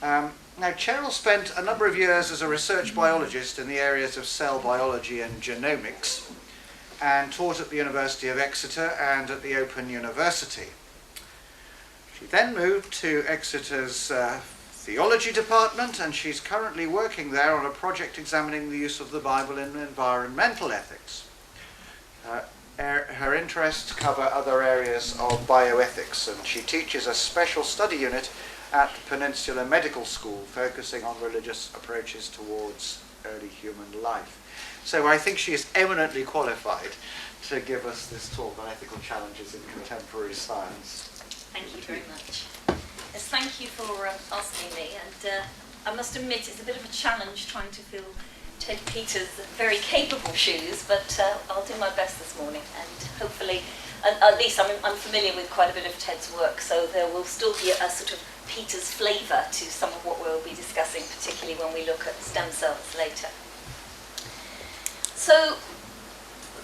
Now, Cherryl spent a number of years as a research biologist in the areas of cell biology and genomics, and taught at the University of Exeter and at the Open University. She then moved to Exeter's theology department, and she's currently working there on a project examining the use of the Bible in environmental ethics. Her interests cover other areas of bioethics, and she teaches a special study unit at Peninsula Medical School, focusing on religious approaches towards early human life. So I think she is eminently qualified to give us this talk on ethical challenges in contemporary science. Thank you very much. Yes, thank you for asking me, and I must admit it's a bit of a challenge trying to fill Ted Peters' very capable shoes, but I'll do my best this morning, and hopefully, at least I'm familiar with quite a bit of Ted's work, so there will still be a sort of Peters flavour to some of what we'll be discussing, particularly when we look at stem cells later. So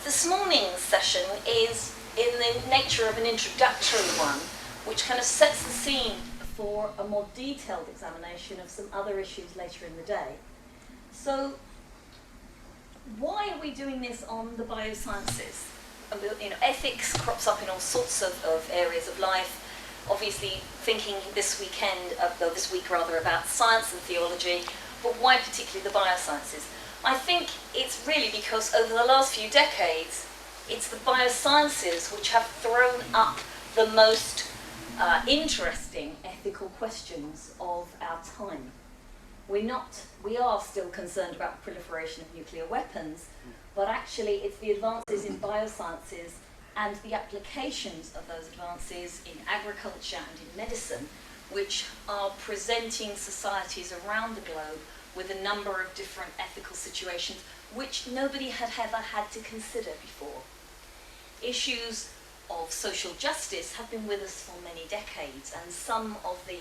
this morning's session is in the nature of an introductory one, which kind of sets the scene for a more detailed examination of some other issues later in the day. So why are we doing this on the biosciences? Ethics crops up in all sorts of areas of life. Obviously thinking this week about science and theology, but why particularly the biosciences? I think it's really because over the last few decades, it's the biosciences which have thrown up the most interesting ethical questions of our time. We are still concerned about proliferation of nuclear weapons, but actually it's the advances in biosciences and the applications of those advances in agriculture and in medicine, which are presenting societies around the globe with a number of different ethical situations which nobody had ever had to consider before. Issues of social justice have been with us for many decades, and some of the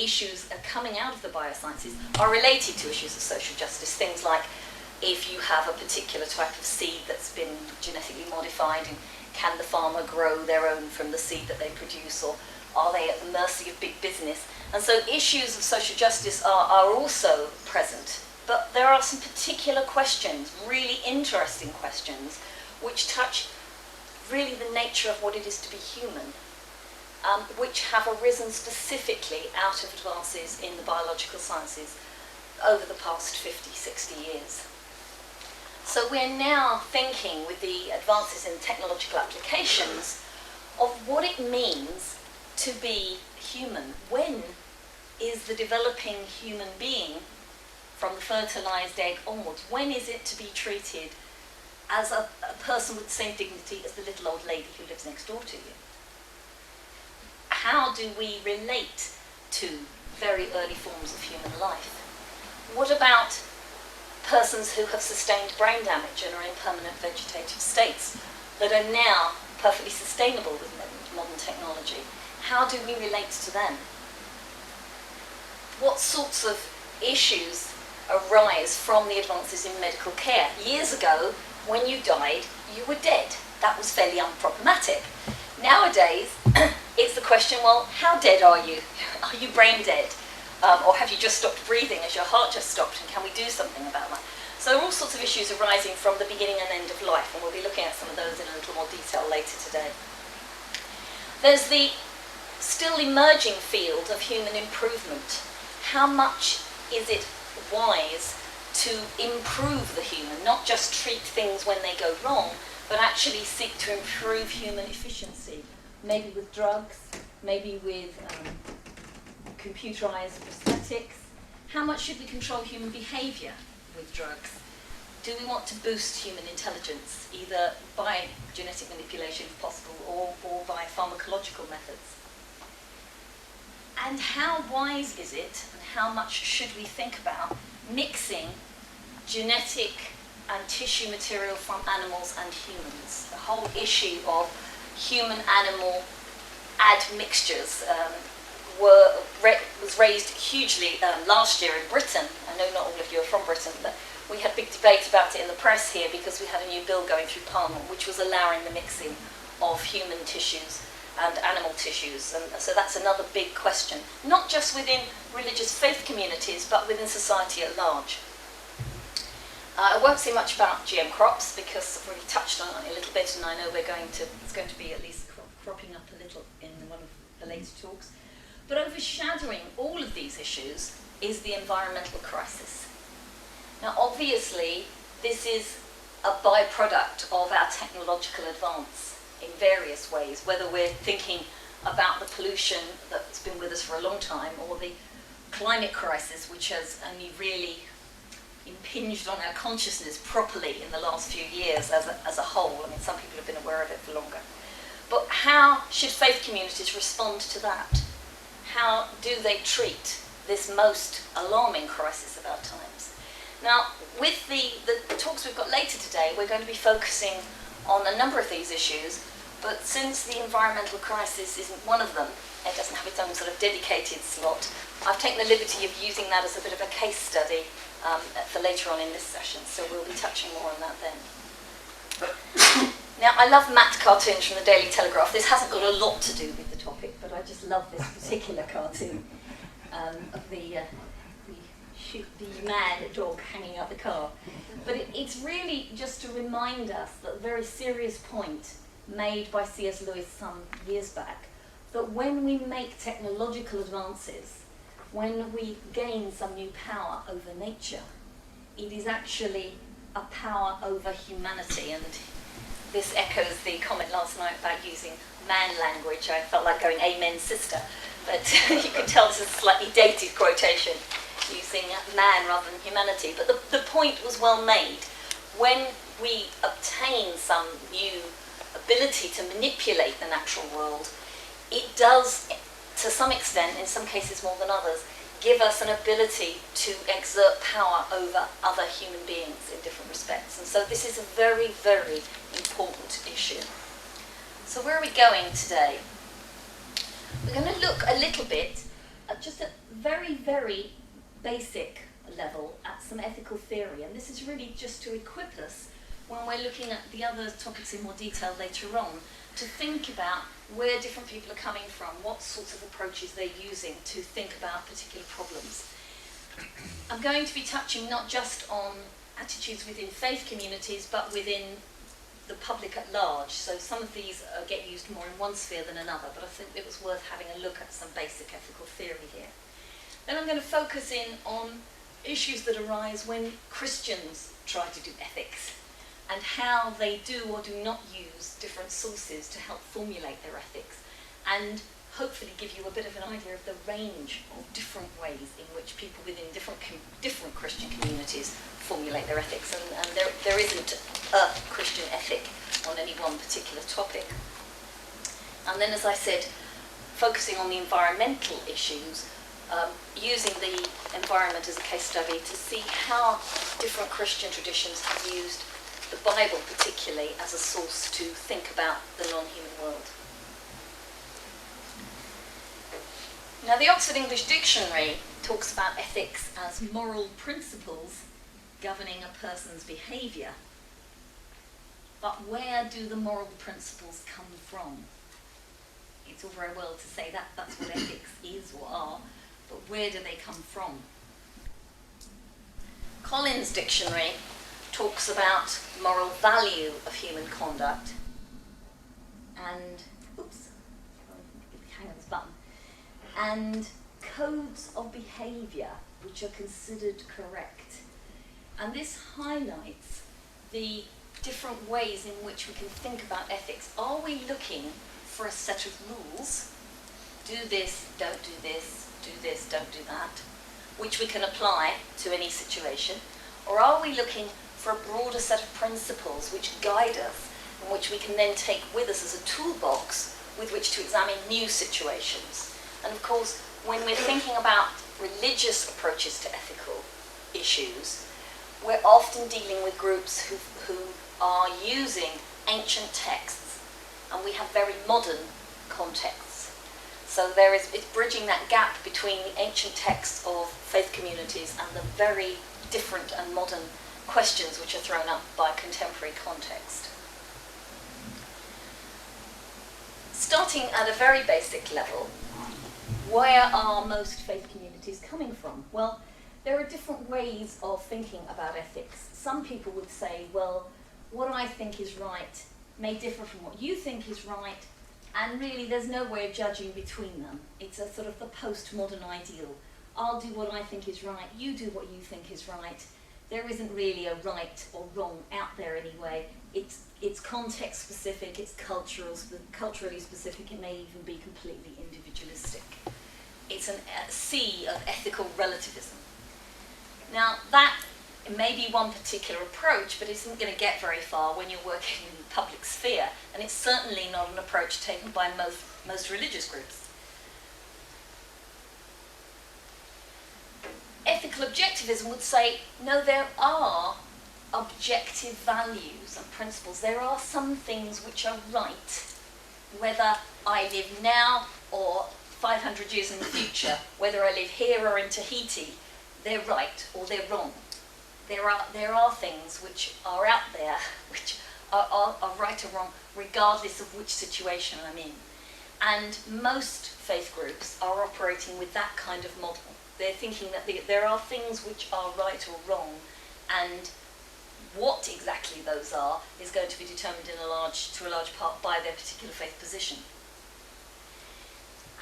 issues coming out of the biosciences are related to issues of social justice. Things like if you have a particular type of seed that's been genetically modified, and can the farmer grow their own from the seed that they produce, or are they at the mercy of big business? And so issues of social justice are also present. But there are some particular questions, really interesting questions, which touch really the nature of what it is to be human, which have arisen specifically out of advances in the biological sciences over the past 50, 60 years. So we're now thinking, with the advances in technological applications, of what it means to be human. When is the developing human being, from the fertilized egg onwards, when is it to be treated as a person with the same dignity as the little old lady who lives next door to you? How do we relate to very early forms of human life? What about persons who have sustained brain damage and are in permanent vegetative states that are now perfectly sustainable with modern technology? How do we relate to them? What sorts of issues arise from the advances in medical care? Years ago, when you died, you were dead. That was fairly unproblematic. Nowadays, it's the question, well, how dead are you? Are you brain dead? Or have you just stopped breathing as your heart just stopped, and can we do something about that? So there are all sorts of issues arising from the beginning and end of life, and we'll be looking at some of those in a little more detail later today. There's the still emerging field of human improvement. How much is it wise to improve the human, not just treat things when they go wrong, but actually seek to improve human efficiency, maybe with drugs, maybe with computerized prosthetics? How much should we control human behavior with drugs? Do we want to boost human intelligence, either by genetic manipulation if possible, or by pharmacological methods? And how wise is it, and how much should we think about mixing genetic and tissue material from animals and humans? The whole issue of human-animal admixtures was raised hugely last year in Britain. I know not all of you are from Britain, but we had big debate about it in the press here because we had a new bill going through Parliament which was allowing the mixing of human tissues and animal tissues. And so that's another big question, not just within religious faith communities, but within society at large. I won't say much about GM crops because I've already touched on it a little bit, and I know it's going to be at least cropping up a little in one of the later talks. But overshadowing all of these issues is the environmental crisis. Now, obviously, this is a byproduct of our technological advance in various ways, whether we're thinking about the pollution that's been with us for a long time, or the climate crisis, which has only really impinged on our consciousness properly in the last few years as a whole. I mean, some people have been aware of it for longer. But how should faith communities respond to that? How do they treat this most alarming crisis of our times? Now, with the talks we've got later today, we're going to be focusing on a number of these issues, but since the environmental crisis isn't one of them, it doesn't have its own sort of dedicated slot, I've taken the liberty of using that as a bit of a case study for later on in this session, so we'll be touching more on that then. Now, I love matte cartoons from the Daily Telegraph. This hasn't got a lot to do with the topic, but I just love this particular cartoon of the mad dog hanging out the car. But it's really just to remind us that a very serious point made by C.S. Lewis some years back, that when we make technological advances, when we gain some new power over nature, it is actually a power over humanity. And this echoes the comment last night about using man language. I felt like going amen sister, but you can tell this is a slightly dated quotation, using man rather than humanity. But the point was well made. When we obtain some new ability to manipulate the natural world, it does, to some extent, in some cases more than others, give us an ability to exert power over other human beings in different respects. And so this is a very, very important issue. So where are we going today? We're going to look a little bit at just a very, very basic level at some ethical theory. And this is really just to equip us when we're looking at the other topics in more detail later on, to think about where different people are coming from, what sorts of approaches they're using to think about particular problems. I'm going to be touching not just on attitudes within faith communities, but within the public at large. So some of these get used more in one sphere than another, but I think it was worth having a look at some basic ethical theory here. Then I'm going to focus in on issues that arise when Christians try to do ethics, and how they do or do not use different sources to help formulate their ethics, and hopefully give you a bit of an idea of the range of different ways in which people within different Christian communities formulate their ethics. And there isn't a Christian ethic on any one particular topic. And then, as I said, focusing on the environmental issues, using the environment as a case study to see how different Christian traditions have used the Bible particularly as a source to think about the non-human world. Now, the Oxford English Dictionary talks about ethics as moral principles governing a person's behaviour. But where do the moral principles come from? It's all very well to say that that's what ethics is or are, but where do they come from? Collins' dictionary talks about moral value of human conduct and, hang on this button, and codes of behaviour which are considered correct. And this highlights the different ways in which we can think about ethics. Are we looking for a set of rules? Do this, don't do this, don't do that, which we can apply to any situation? Or are we looking for a broader set of principles which guide us and which we can then take with us as a toolbox with which to examine new situations? And of course, when we're thinking about religious approaches to ethical issues, we're often dealing with groups who are using ancient texts, and we have very modern contexts. So it's bridging that gap between the ancient texts of faith communities and the very different and modern questions which are thrown up by contemporary context. starting at a very basic level, where are most faith communities coming from? Well, there are different ways of thinking about ethics. Some people would say, well, what I think is right may differ from what you think is right, and really there's no way of judging between them. It's a sort of the postmodern ideal. I'll do what I think is right, you do what you think is right. There isn't really a right or wrong out there anyway. It's context specific, it's culturally specific, it may even be completely individualistic. It's a sea of ethical relativism. Now that may be one particular approach, but it isn't going to get very far when you're working in the public sphere, and it's certainly not an approach taken by most religious groups. Ethical objectivism would say, no, there are objective values and principles. There are some things which are right, whether I live now or 500 years in the future, whether I live here or in Tahiti, they're right or they're wrong. There are things which are out there which are right or wrong, regardless of which situation I'm in. And most faith groups are operating with that kind of model. They're thinking that there are things which are right or wrong, and what exactly those are is going to be determined to a large part by their particular faith position.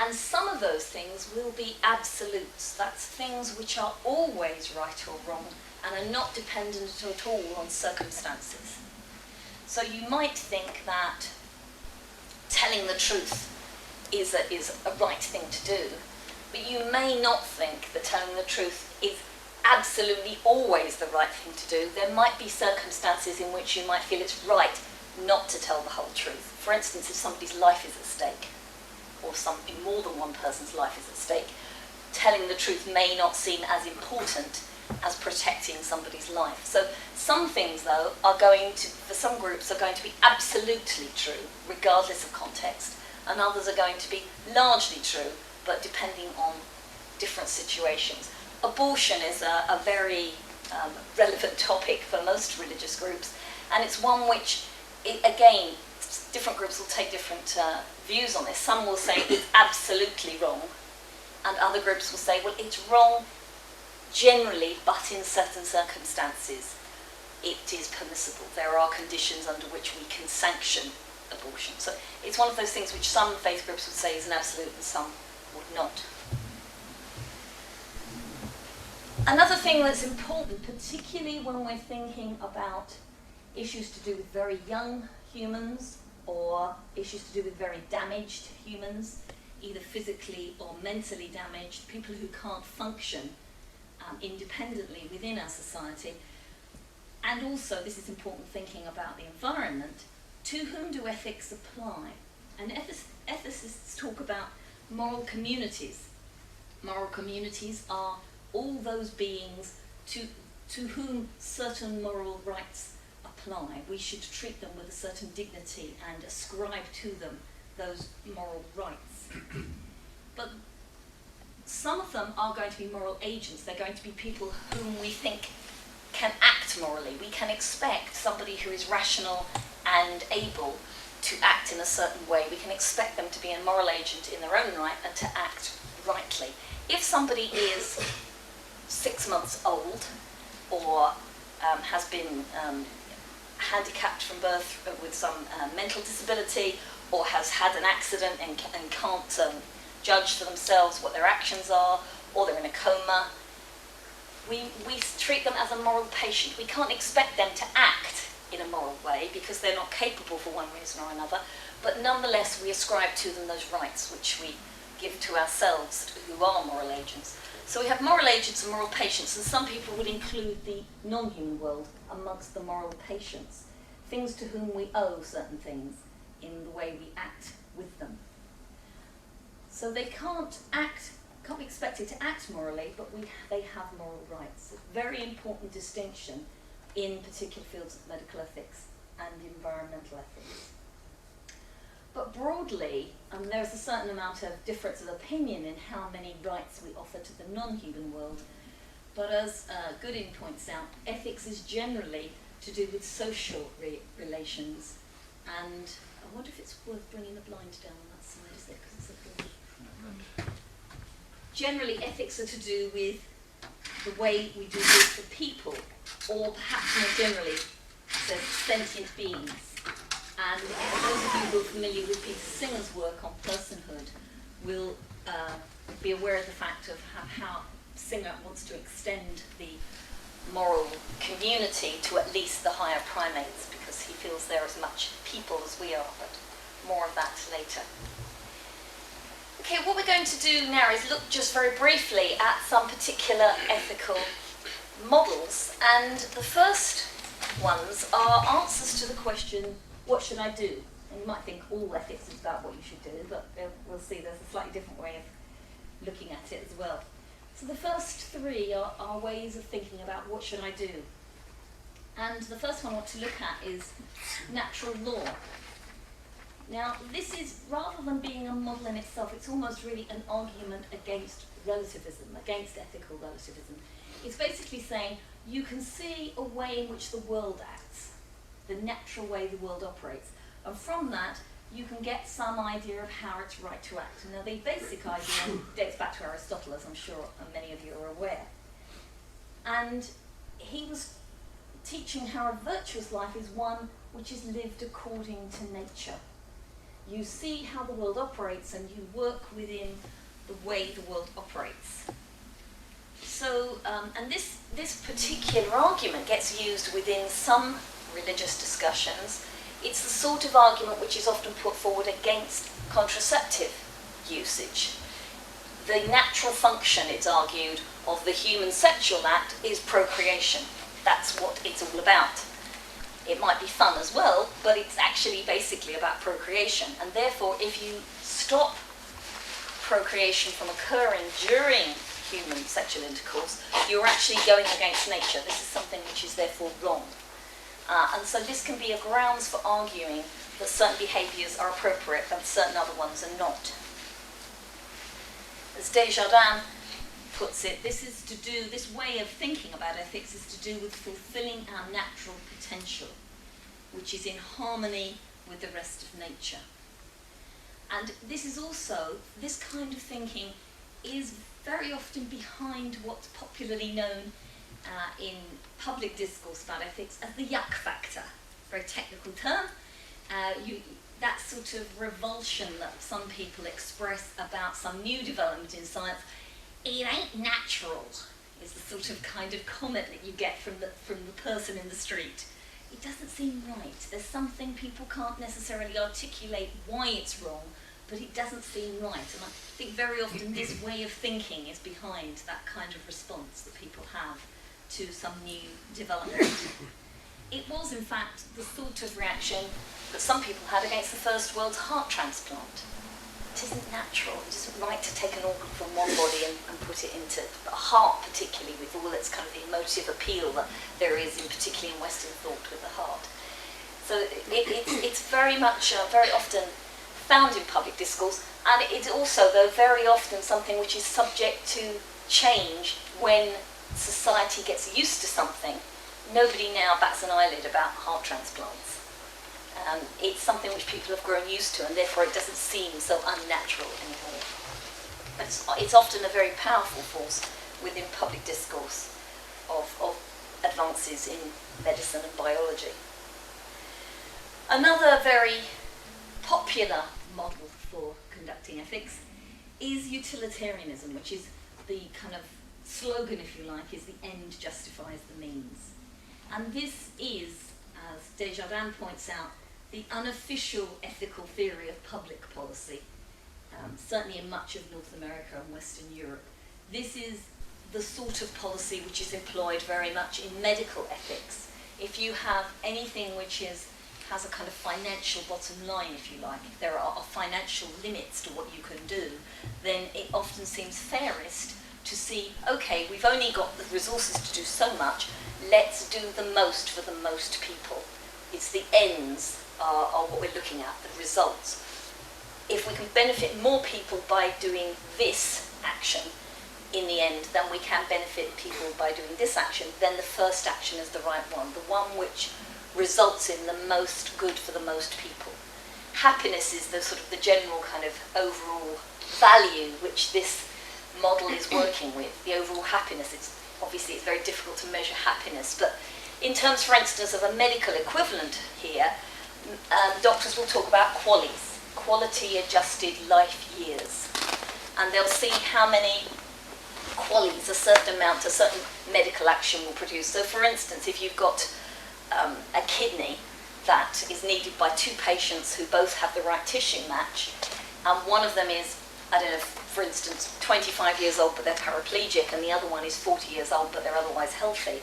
And some of those things will be absolutes. That's things which are always right or wrong and are not dependent at all on circumstances. So you might think that telling the truth is a right thing to do, but you may not think that telling the truth is absolutely always the right thing to do. There might be circumstances in which you might feel it's right not to tell the whole truth. For instance, if somebody's life is at stake, or more than one person's life is at stake, telling the truth may not seem as important as protecting somebody's life. So some things, though, for some groups, are going to be absolutely true, regardless of context, and others are going to be largely true, but depending on different situations. Abortion is a very relevant topic for most religious groups, and it's one which, again, different groups will take different views on this. Some will say it's absolutely wrong, and other groups will say, well, it's wrong generally, but in certain circumstances it is permissible. There are conditions under which we can sanction abortion. So it's one of those things which some faith groups would say is an absolute and some would not. Another thing that's important, particularly when we're thinking about issues to do with very young humans or issues to do with very damaged humans, either physically or mentally damaged, people who can't function independently within our society. And also, this is important thinking about the environment, to whom do ethics apply? And ethicists talk about moral communities. Moral communities are all those beings to whom certain moral rights apply. We should treat them with a certain dignity and ascribe to them those moral rights. But some of them are going to be moral agents. They're going to be people whom we think can act morally. We can expect somebody who is rational and able to act in a certain way. We can expect them to be a moral agent in their own right and to act rightly. If somebody is 6 months old or has been handicapped from birth with some mental disability, or has had an accident and can't judge for themselves what their actions are, or they're in a coma, we treat them as a moral patient. We can't expect them to act in a moral way because they're not capable for one reason or another, but nonetheless we ascribe to them those rights which we give to ourselves who are moral agents. So we have moral agents and moral patients, and some people would include the non-human world amongst the moral patients, things to whom we owe certain things in the way we act with them. So they can't be expected to act morally, but they have moral rights. A very important distinction in particular fields of medical ethics and environmental ethics. But broadly, there's a certain amount of difference of opinion in how many rights we offer to the non-human world. But as Goodin points out, ethics is generally to do with social relations and I wonder if it's worth bringing the blind down on that side, is it? 'Cause it's a good. Generally, ethics are to do with the way we do good for people, or perhaps more generally, so sentient beings. And those of you who are familiar with Peter Singer's work on personhood will be aware of the fact of how Singer wants to extend the moral community to at least the higher primates, because he feels they're as much people as we are, but more of that later. Okay, what we're going to do now is look just very briefly at some particular ethical models, and the first ones are answers to the question, what should I do? And you might think all ethics is about what you should do, but we'll see there's a slightly different way of looking at it as well. So the first three are ways of thinking about what should I do. And the first one I want to look at is natural law. Now, this is, rather than being a model in itself, it's almost really an argument against relativism, against ethical relativism. It's basically saying you can see a way in which the world acts, the natural way the world operates, and from that you can get some idea of how it's right to act. Now, the basic idea dates back to Aristotle, as I'm sure many of you are aware. And he was teaching how a virtuous life is one which is lived according to nature. You see how the world operates and you work within the way the world operates. So, and this particular argument gets used within some religious discussions. It's the sort of argument which is often put forward against contraceptive usage. The natural function, it's argued, of the human sexual act is procreation. That's what it's all about. It might be fun as well, but it's actually basically about procreation. And therefore, if you stop procreation from occurring during human sexual intercourse, you're actually going against nature. This is something which is therefore wrong. And so this can be a grounds for arguing that certain behaviours are appropriate and certain other ones are not. As Desjardins puts it, this way of thinking about ethics is to do with fulfilling our natural potential, which is in harmony with the rest of nature. And this is also, this kind of thinking is very often behind what's popularly known in public discourse about ethics as the yuck factor. Very technical term. That sort of revulsion that some people express about some new development in science, it ain't natural, is the sort of kind of comment that you get from the person in the street. It doesn't seem right. There's something people can't necessarily articulate why it's wrong, but it doesn't seem right. And I think very often this way of thinking is behind that kind of response that people have to some new development. It was, in fact, the sort of reaction that some people had against the first world's heart transplant. It isn't natural. It isn't right to take an organ from one body and put it into a heart, particularly with all its kind of emotive appeal that there is, particularly in Western thought, with the heart. So it's very much, very often found in public discourse, and it's also, though, very often something which is subject to change when society gets used to something. Nobody now bats an eyelid about heart transplants. It's something which people have grown used to, and therefore it doesn't seem so unnatural anymore. But it's often a very powerful force within public discourse of advances in medicine and biology. Another very popular model for conducting ethics is utilitarianism, which is the kind of slogan, if you like, is the end justifies the means. And this is, as Desjardins points out, the unofficial ethical theory of public policy, certainly in much of North America and Western Europe. This is the sort of policy which is employed very much in medical ethics. If you have anything which has a kind of financial bottom line, if you like, if there are financial limits to what you can do, then it often seems fairest to see, okay, we've only got the resources to do so much, let's do the most for the most people. It's the ends are what we're looking at, the results. If we can benefit more people by doing this action in the end than we can benefit people by doing this action, then the first action is the right one, the one which results in the most good for the most people. happiness is the sort of the general kind of overall value which this model is working with, the overall happiness. It's obviously it's very difficult to measure happiness, but in terms, for instance, of a medical equivalent here, doctors will talk about QALYs, quality adjusted life years, and they'll see how many QALYs a certain amount, a certain medical action will produce. So for instance, if you've got a kidney that is needed by two patients who both have the right tissue match, and one of them is, I don't know, for instance, 25 years old but they're paraplegic, and the other one is 40 years old but they're otherwise healthy,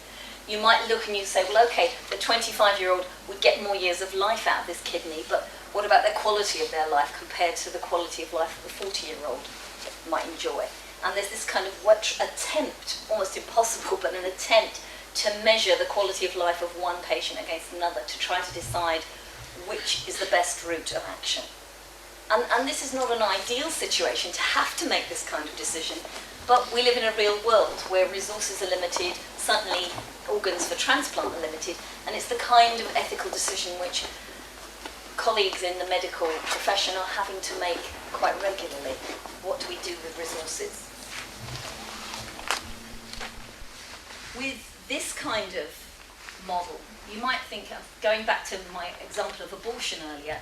you might look and you say, well, okay, the 25-year-old would get more years of life out of this kidney, but what about the quality of their life compared to the quality of life that the 40-year-old might enjoy? And there's this kind of attempt, almost impossible, but an attempt to measure the quality of life of one patient against another to try to decide which is the best route of action. And this is not an ideal situation to have to make this kind of decision, but we live in a real world where resources are limited, certainly organs for transplant are limited, and it's the kind of ethical decision which colleagues in the medical profession are having to make quite regularly. What do we do with resources? With this kind of model, you might think of, going back to my example of abortion earlier,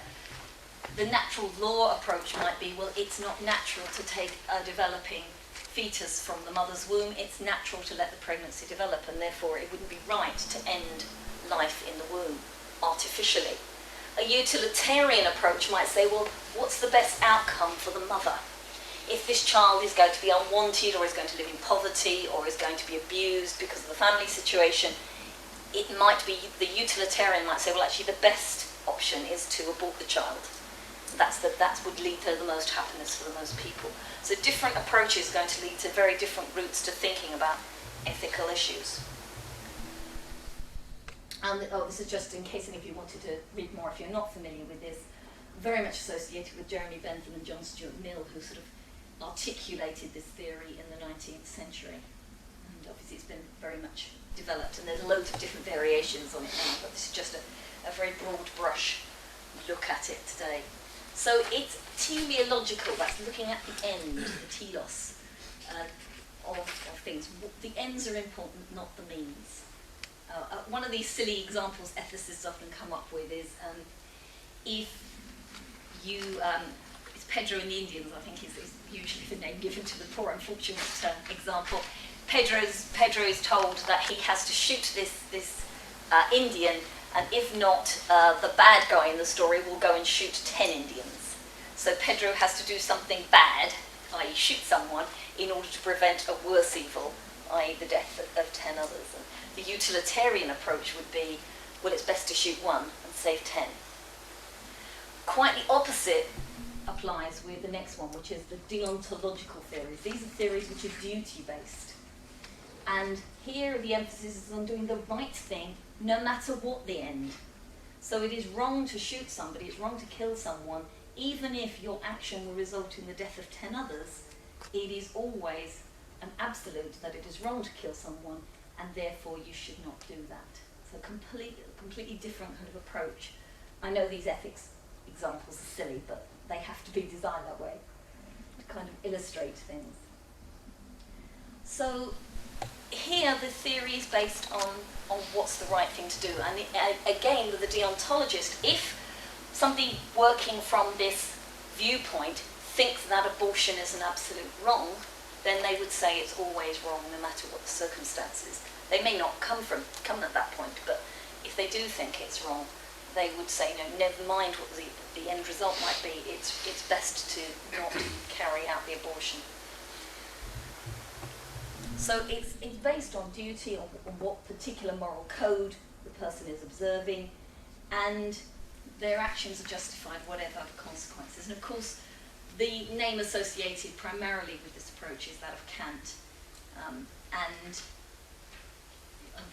the natural law approach might be, well, it's not natural to take a developing fetus from the mother's womb, it's natural to let the pregnancy develop, and therefore it wouldn't be right to end life in the womb artificially. A utilitarian approach might say, well, what's the best outcome for the mother? If this child is going to be unwanted, or is going to live in poverty, or is going to be abused because of the family situation, it might be, the utilitarian might say, well, actually the best option is to abort the child. That would lead to the most happiness for the most people. So different approaches are going to lead to very different routes to thinking about ethical issues. And this is just in case any of you wanted to read more, if you're not familiar with this, very much associated with Jeremy Bentham and John Stuart Mill, who sort of articulated this theory in the 19th century. And obviously it's been very much developed, and there's loads of different variations on it now, but this is just a very broad brush look at it today. So it's teleological, that's looking at the end, the telos of things. The ends are important, not the means. One of these silly examples ethicists often come up with is if you, it's Pedro and the Indians, I think is usually the name given to the poor unfortunate example. Pedro is told that he has to shoot this Indian, and if not, the bad guy in the story will go and shoot 10 Indians. So Pedro has to do something bad, i.e. shoot someone, in order to prevent a worse evil, i.e. the death of 10 others. And the utilitarian approach would be, well, it's best to shoot one and save 10. Quite the opposite applies with the next one, which is the deontological theories. These are theories which are duty-based. And here the emphasis is on doing the right thing no matter what the end. So it is wrong to shoot somebody, it's wrong to kill someone, even if your action will result in the death of 10 others. It is always an absolute that it is wrong to kill someone, and therefore you should not do that. So completely different kind of approach. I know these ethics examples are silly, but they have to be designed that way to kind of illustrate things. So here the theory is based on what's the right thing to do. And again, with the deontologist, if somebody working from this viewpoint thinks that abortion is an absolute wrong, then they would say it's always wrong no matter what the circumstances. They may not come at that point, but if they do think it's wrong, they would say, no, never mind what the end result might be, it's best to not carry out the abortion. So it's based on duty, on what particular moral code the person is observing, and their actions are justified whatever the consequences. And of course, the name associated primarily with this approach is that of Kant. And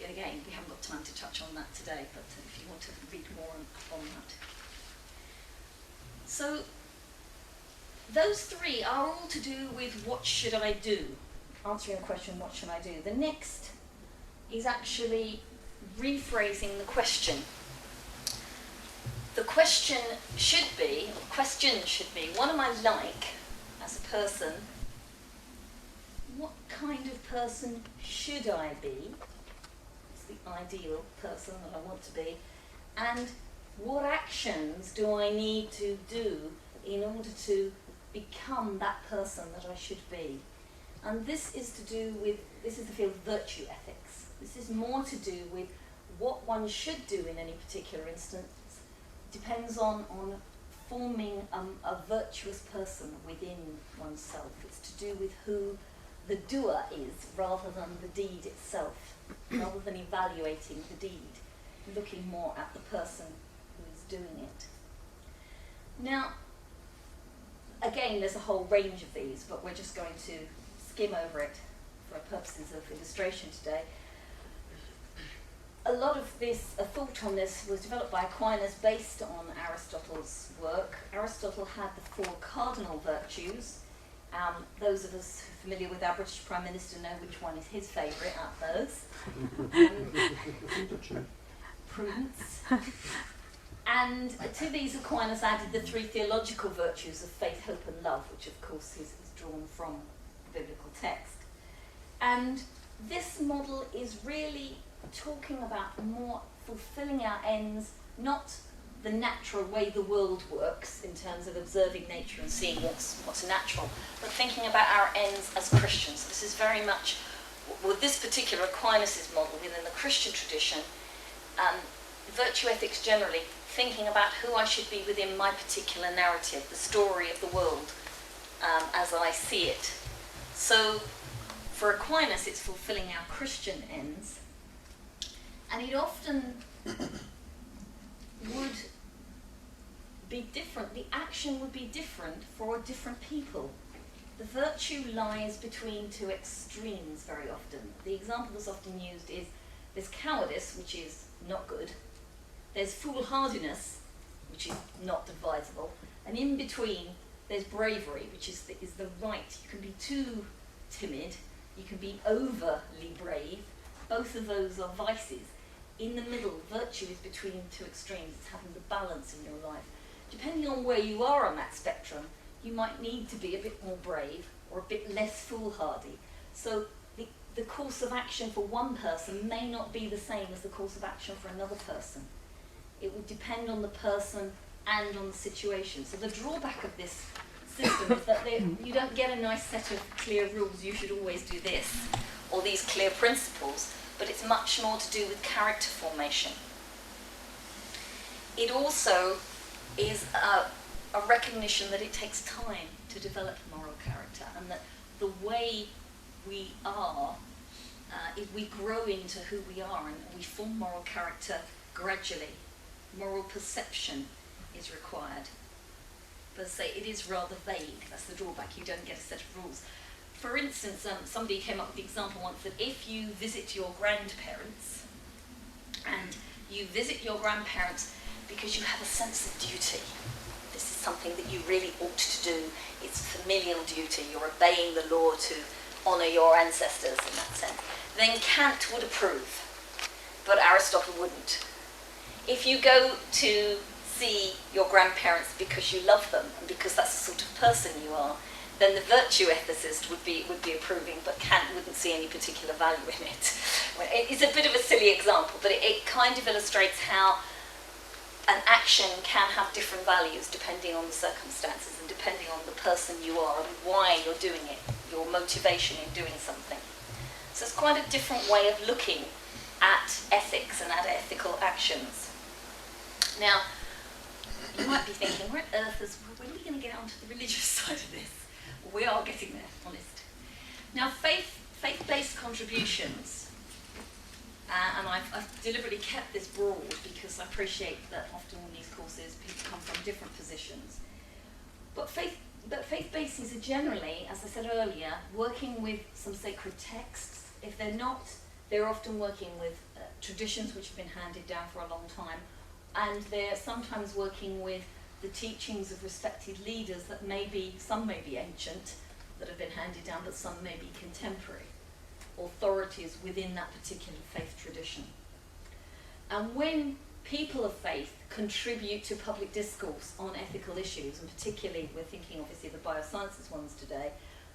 again, we haven't got time to touch on that today, but if you want to read more on that. So those three are all to do with what should I do? Answering the question, what should I do? The next is actually rephrasing the question. the question should be, what am I like as a person? What kind of person should I be? It's the ideal person that I want to be. And what actions do I need to do in order to become that person that I should be? And this is the field of virtue ethics. This is more to do with what one should do in any particular instance. Depends on forming a virtuous person within oneself. It's to do with who the doer is rather than the deed itself, rather than evaluating the deed, looking more at the person who is doing it. Now, again, there's a whole range of these, but we're just going to skim over it for purposes of illustration today. A lot of this, thought on this was developed by Aquinas based on Aristotle's work. Aristotle had the 4 cardinal virtues. Those of us familiar with our British Prime Minister know which one is his favourite out of those. Prudence. And to these Aquinas added the 3 theological virtues of faith, hope and love, which of course is drawn from the biblical text. And this model is really talking about more fulfilling our ends, not the natural way the world works in terms of observing nature and seeing what's natural, but thinking about our ends as Christians. This is very much, with this particular Aquinas' model within the Christian tradition, virtue ethics generally, thinking about who I should be within my particular narrative, the story of the world as I see it. So for Aquinas, it's fulfilling our Christian ends, and it often would be different. The action would be different for different people. The virtue lies between 2 extremes very often. The example that's often used is there's cowardice, which is not good. There's foolhardiness, which is not advisable. And in between, there's bravery, which is the right. You can be too timid. You can be overly brave. Both of those are vices. In the middle, virtue is between 2 extremes. It's having the balance in your life. Depending on where you are on that spectrum, you might need to be a bit more brave or a bit less foolhardy. So the course of action for one person may not be the same as the course of action for another person. It would depend on the person and on the situation. So the drawback of this system is that you don't get a nice set of clear rules, you should always do this, or these clear principles, but it's much more to do with character formation. It also is a recognition that it takes time to develop moral character, and that the way we are, if we grow into who we are and we form moral character gradually, moral perception is required. But as I say, it is rather vague. That's the drawback. You don't get a set of rules. For instance, somebody came up with the example once that if you visit your grandparents, and you visit your grandparents because you have a sense of duty, this is something that you really ought to do, it's familial duty, you're obeying the law to honour your ancestors in that sense, then Kant would approve, but Aristotle wouldn't. If you go to see your grandparents because you love them and because that's the sort of person you are, then the virtue ethicist would be approving, but Kant wouldn't see any particular value in it. It's a bit of a silly example, but it kind of illustrates how an action can have different values depending on the circumstances and depending on the person you are and why you're doing it, your motivation in doing something. So it's quite a different way of looking at ethics and at ethical actions. Now, you might be thinking, when are we going to get onto the religious side of this? We are getting there, honest. Now, faith-based contributions, and I've deliberately kept this broad because I appreciate that often in these courses people come from different positions. But faith-based are generally, as I said earlier, working with some sacred texts. If they're not, they're often working with traditions which have been handed down for a long time, and they're sometimes working with the teachings of respected leaders that some may be ancient, that have been handed down, but some may be contemporary authorities within that particular faith tradition. And when people of faith contribute to public discourse on ethical issues, and particularly we're thinking obviously the biosciences ones today,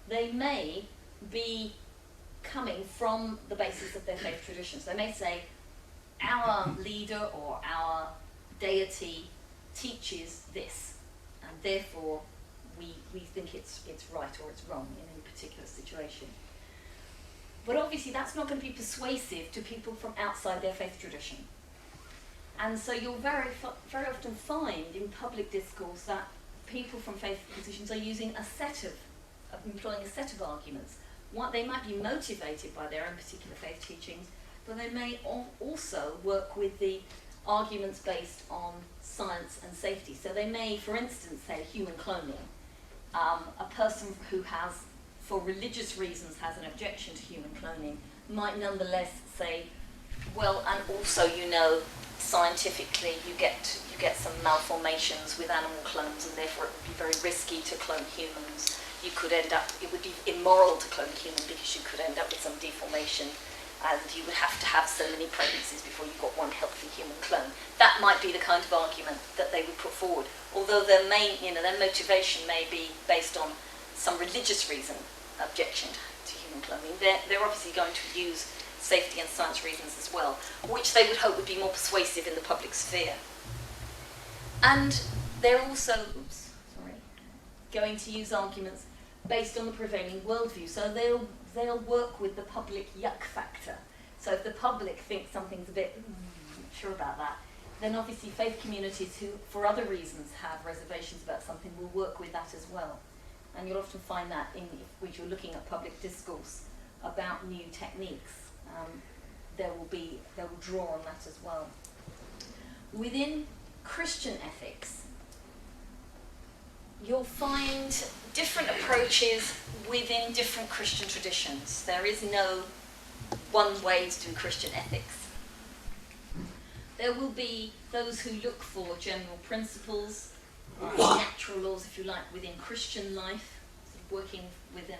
they may be coming from the basis of their faith traditions. They may say, our leader or our deity teaches this, and therefore we think it's right or it's wrong in any particular situation. But obviously that's not going to be persuasive to people from outside their faith tradition. And so you'll very often find in public discourse that people from faith positions are using employing a set of arguments. They might be motivated by their own particular faith teachings, but they may also work with the arguments based on science and safety. So they may, for instance, say human cloning. A person who has, for religious reasons, has an objection to human cloning might nonetheless say, well, and also, scientifically you get some malformations with animal clones, and therefore it would be very risky to clone humans. It would be immoral to clone a human because you could end up with some deformation, and you would have to have so many pregnancies before you got one healthy human clone. That might be the kind of argument that they would put forward, although their motivation may be based on some religious reason, objection to human cloning. They're obviously going to use safety and science reasons as well, which they would hope would be more persuasive in the public sphere. And they're also going to use arguments based on the prevailing worldview. So they'll work with the public yuck factor. So if the public thinks something's a bit not sure about that, then obviously faith communities who, for other reasons, have reservations about something will work with that as well. And you'll often find that if you're looking at public discourse about new techniques, they will draw on that as well. Within Christian ethics, you'll find different approaches within different Christian traditions. There is no one way to do Christian ethics. There will be those who look for general principles, natural laws, if you like, within Christian life, sort of working within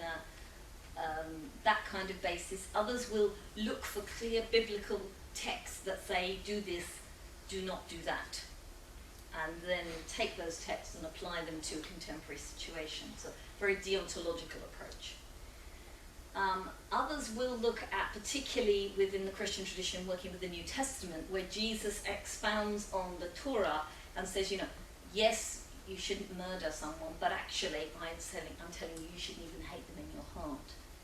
that kind of basis. Others will look for clear biblical texts that say, do this, do not do that, and then take those texts and apply them to a contemporary situation. So, very deontological approach. Others will look at, particularly within the Christian tradition, working with the New Testament, where Jesus expounds on the Torah and says, yes, you shouldn't murder someone, but actually, I'm telling you, you shouldn't even hate them in your heart.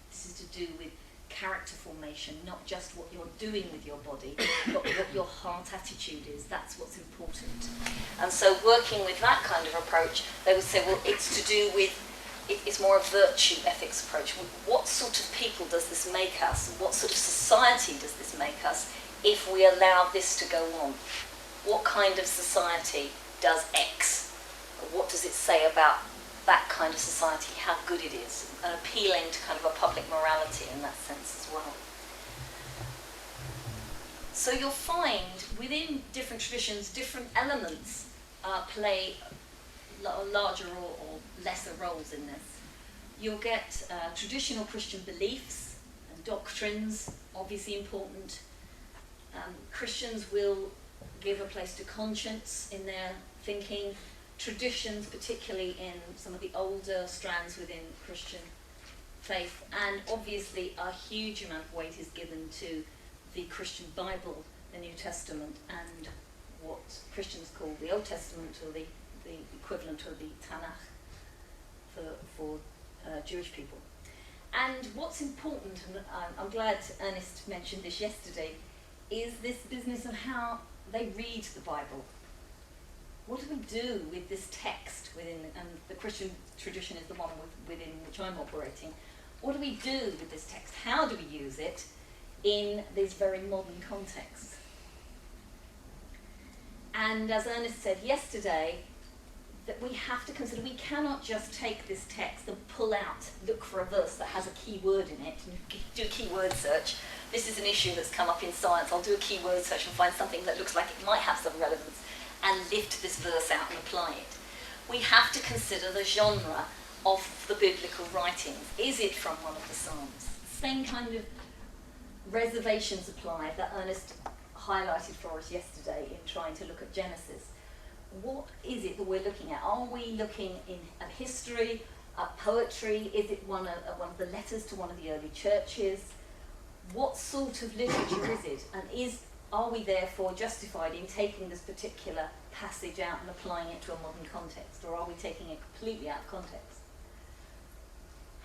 This is to do with character formation, not just what you're doing with your body, but what your heart attitude is. That's what's important. And so working with that kind of approach, they would say, well, it's to do with, it's more a virtue ethics approach. What sort of people does this make us? What sort of society does this make us if we allow this to go on? What kind of society does X? What does it say about that kind of society, how good it is, and appealing to kind of a public morality in that sense as well. So you'll find within different traditions, different elements play larger or lesser roles in this. You'll get traditional Christian beliefs and doctrines, obviously important. Christians will give a place to conscience in their thinking. Traditions, particularly in some of the older strands within Christian faith, and obviously a huge amount of weight is given to the Christian Bible, the New Testament, and what Christians call the Old Testament, or the equivalent of the Tanakh for Jewish people. And what's important, and I'm glad Ernest mentioned this yesterday, is this business of how they read the Bible. What do we do with this text within, and the Christian tradition is the one within which I'm operating, what do we do with this text? How do we use it in this very modern context? And as Ernest said yesterday, that we have to consider, we cannot just take this text and look for a verse that has a key word in it, and do a keyword search. This is an issue that's come up in science. I'll do a keyword search and find something that looks like it might have some relevance, and lift this verse out and apply it. We have to consider the genre of the biblical writings. Is it from one of the Psalms? Same kind of reservations apply that Ernest highlighted for us yesterday in trying to look at Genesis. What is it that we're looking at? Are we looking at history, at poetry? Is it one of the letters to one of the early churches? What sort of literature is it? And are we therefore justified in taking this particular passage out and applying it to a modern context, or are we taking it completely out of context?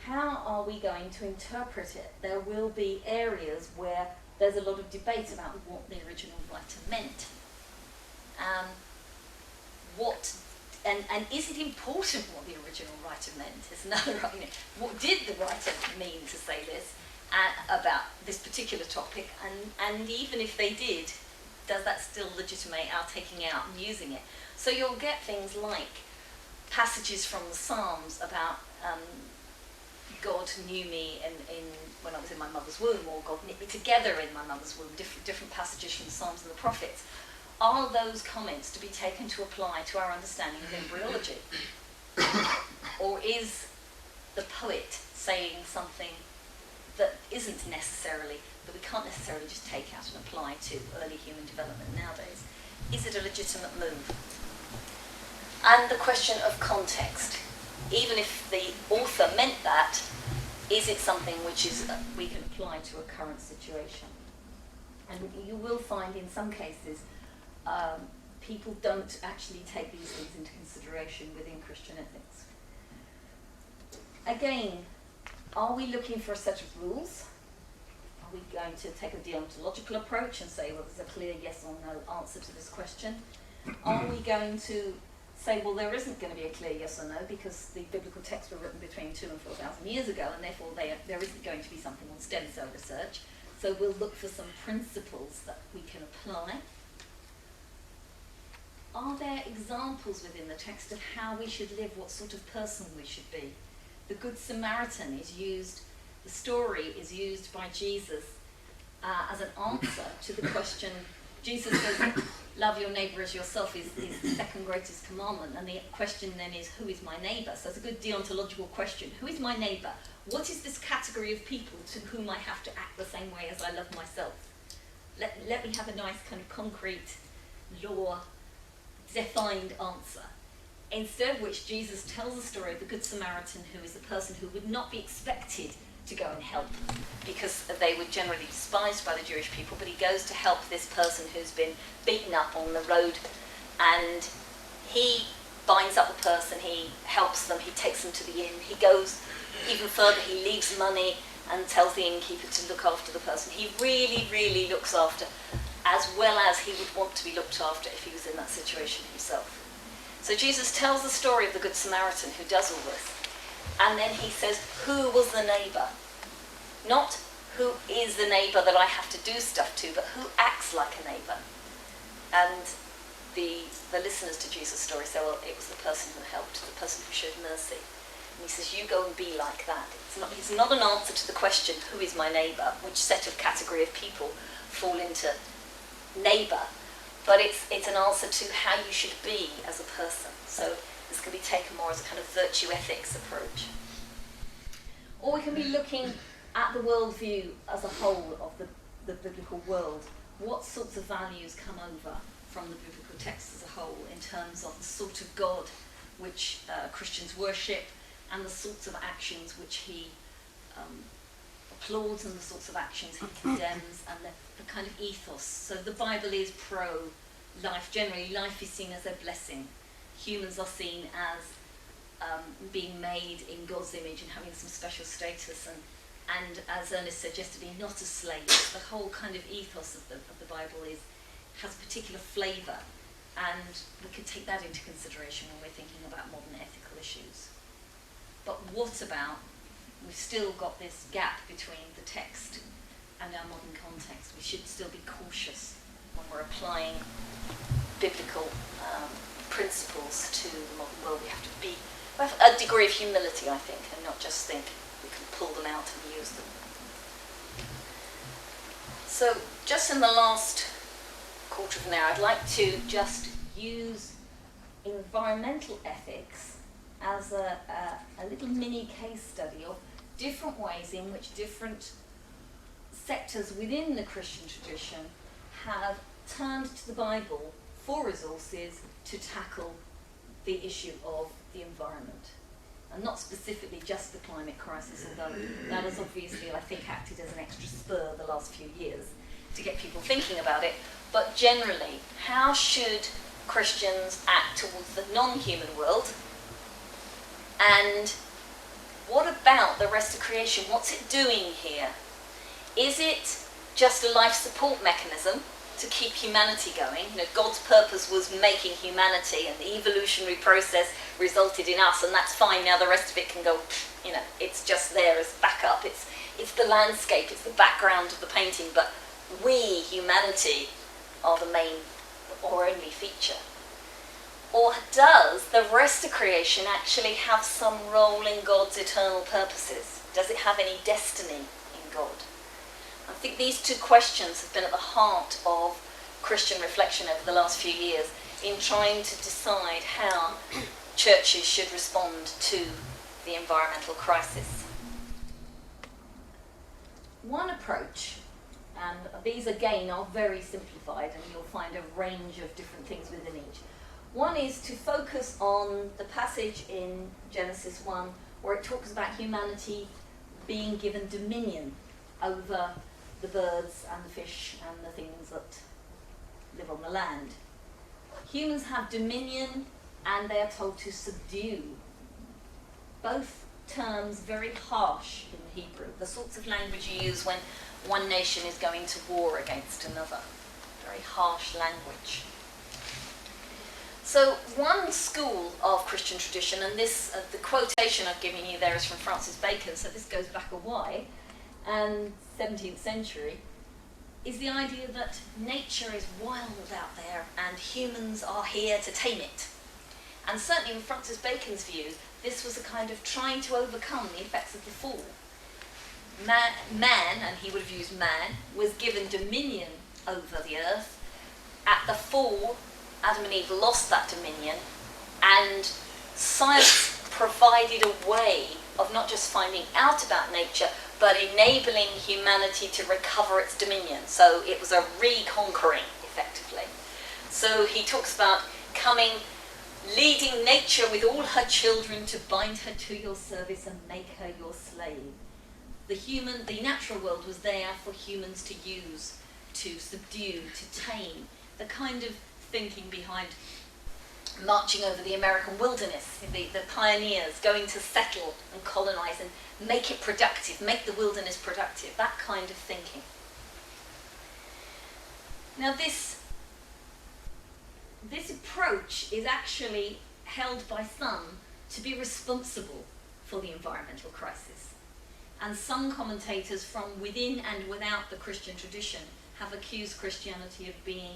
How are we going to interpret it? There will be areas where there's a lot of debate about what the original writer meant. And is it important what the original writer meant? Is another, what did the writer mean to say this about this particular topic? And even if they did, does that still legitimate our taking out and using it? So you'll get things like passages from the Psalms about God knew me when I was in my mother's womb, or God knit me together in my mother's womb, different passages from the Psalms and the prophets. Are those comments to be taken to apply to our understanding of embryology? Or is the poet saying something that isn't necessarily, that we can't necessarily just take out and apply to early human development nowadays? Is it a legitimate move? And the question of context. Even if the author meant that, is it something which we can apply to a current situation? And you will find in some cases people don't actually take these things into consideration within Christian ethics. Again, are we looking for a set of rules? Are we going to take a deontological approach and say, well, there's a clear yes or no answer to this question? Are we going to say, well, there isn't going to be a clear yes or no because the biblical texts were written between 2,000 and 4,000 years ago, and therefore there isn't going to be something on stem cell research. So we'll look for some principles that we can apply. Are there examples within the text of how we should live, what sort of person we should be? The Good Samaritan is used, the story is used by Jesus as an answer to the question. Jesus says, love your neighbour as yourself is the second greatest commandment, and the question then is, who is my neighbour? So it's a good deontological question. Who is my neighbour? What is this category of people to whom I have to act the same way as I love myself? Let me have a nice kind of concrete, law-defined answer. Instead of which Jesus tells the story of the Good Samaritan, who is a person who would not be expected to go and help because they were generally despised by the Jewish people, but he goes to help this person who's been beaten up on the road, and he binds up the person, he helps them, he takes them to the inn, he goes even further, he leaves money and tells the innkeeper to look after the person. He really, really looks after, as well as he would want to be looked after if he was in that situation himself. So Jesus tells the story of the Good Samaritan who does all this. And then he says, who was the neighbour? Not who is the neighbour that I have to do stuff to, but who acts like a neighbour. And the listeners to Jesus' story say, well, it was the person who helped, the person who showed mercy. And he says, you go and be like that. It's not an answer to the question, who is my neighbour? Which set of category of people fall into neighbour? But it's an answer to how you should be as a person. So this can be taken more as a kind of virtue ethics approach. Or we can be looking at the worldview as a whole of the biblical world. What sorts of values come over from the biblical text as a whole in terms of the sort of God which Christians worship, and the sorts of actions which he applauds and the sorts of actions he condemns, and the kind of ethos. So the Bible is pro-life. Generally, life is seen as a blessing. Humans are seen as being made in God's image and having some special status, and as Ernest said yesterday, not as slaves. The whole kind of ethos of the Bible has a particular flavour, and we can take that into consideration when we're thinking about modern ethical issues. But what about, we've still got this gap between the text and our modern context. We should still be cautious when we're applying biblical principles to the modern world. We have a degree of humility, I think, and not just think we can pull them out and use them. So just in the last quarter of an hour, I'd like to just use environmental ethics as a little mini case study of different ways in which different sectors within the Christian tradition have turned to the Bible for resources to tackle the issue of the environment. And not specifically just the climate crisis, although that has obviously, I think, acted as an extra spur the last few years to get people thinking about it. But generally, how should Christians act towards the non-human world? And what about the rest of creation? What's it doing here? Is it just a life support mechanism to keep humanity going? You know, God's purpose was making humanity, and the evolutionary process resulted in us, and that's fine. Now the rest of it can go, you know, it's just there as backup. It's the landscape, it's the background of the painting, but we, humanity, are the main or only feature. Or does the rest of creation actually have some role in God's eternal purposes? Does it have any destiny in God? I think these two questions have been at the heart of Christian reflection over the last few years in trying to decide how churches should respond to the environmental crisis. One approach, and these again are very simplified, and you'll find a range of different things within each. One is to focus on the passage in Genesis 1 where it talks about humanity being given dominion over the birds and the fish and the things that live on the land. Humans have dominion and they are told to subdue. Both terms very harsh in the Hebrew, the sorts of language you use when one nation is going to war against another. Very harsh language. So one school of Christian tradition, and this, the quotation I've given you there is from Francis Bacon, so this goes back a while, and 17th century, is the idea that nature is wild out there and humans are here to tame it. And certainly in Francis Bacon's view, this was a kind of trying to overcome the effects of the fall. Man, and he would have used man, was given dominion over the earth. At the fall, Adam and Eve lost that dominion, and science provided a way of not just finding out about nature, but enabling humanity to recover its dominion. So it was a reconquering, effectively. So he talks about leading nature with all her children to bind her to your service and make her your slave. The natural world was there for humans to use, to subdue, to tame. The kind of thinking behind marching over the American wilderness, the pioneers going to settle and colonize and make it productive, make the wilderness productive, that kind of thinking. Now this approach is actually held by some to be responsible for the environmental crisis. And some commentators from within and without the Christian tradition have accused Christianity of being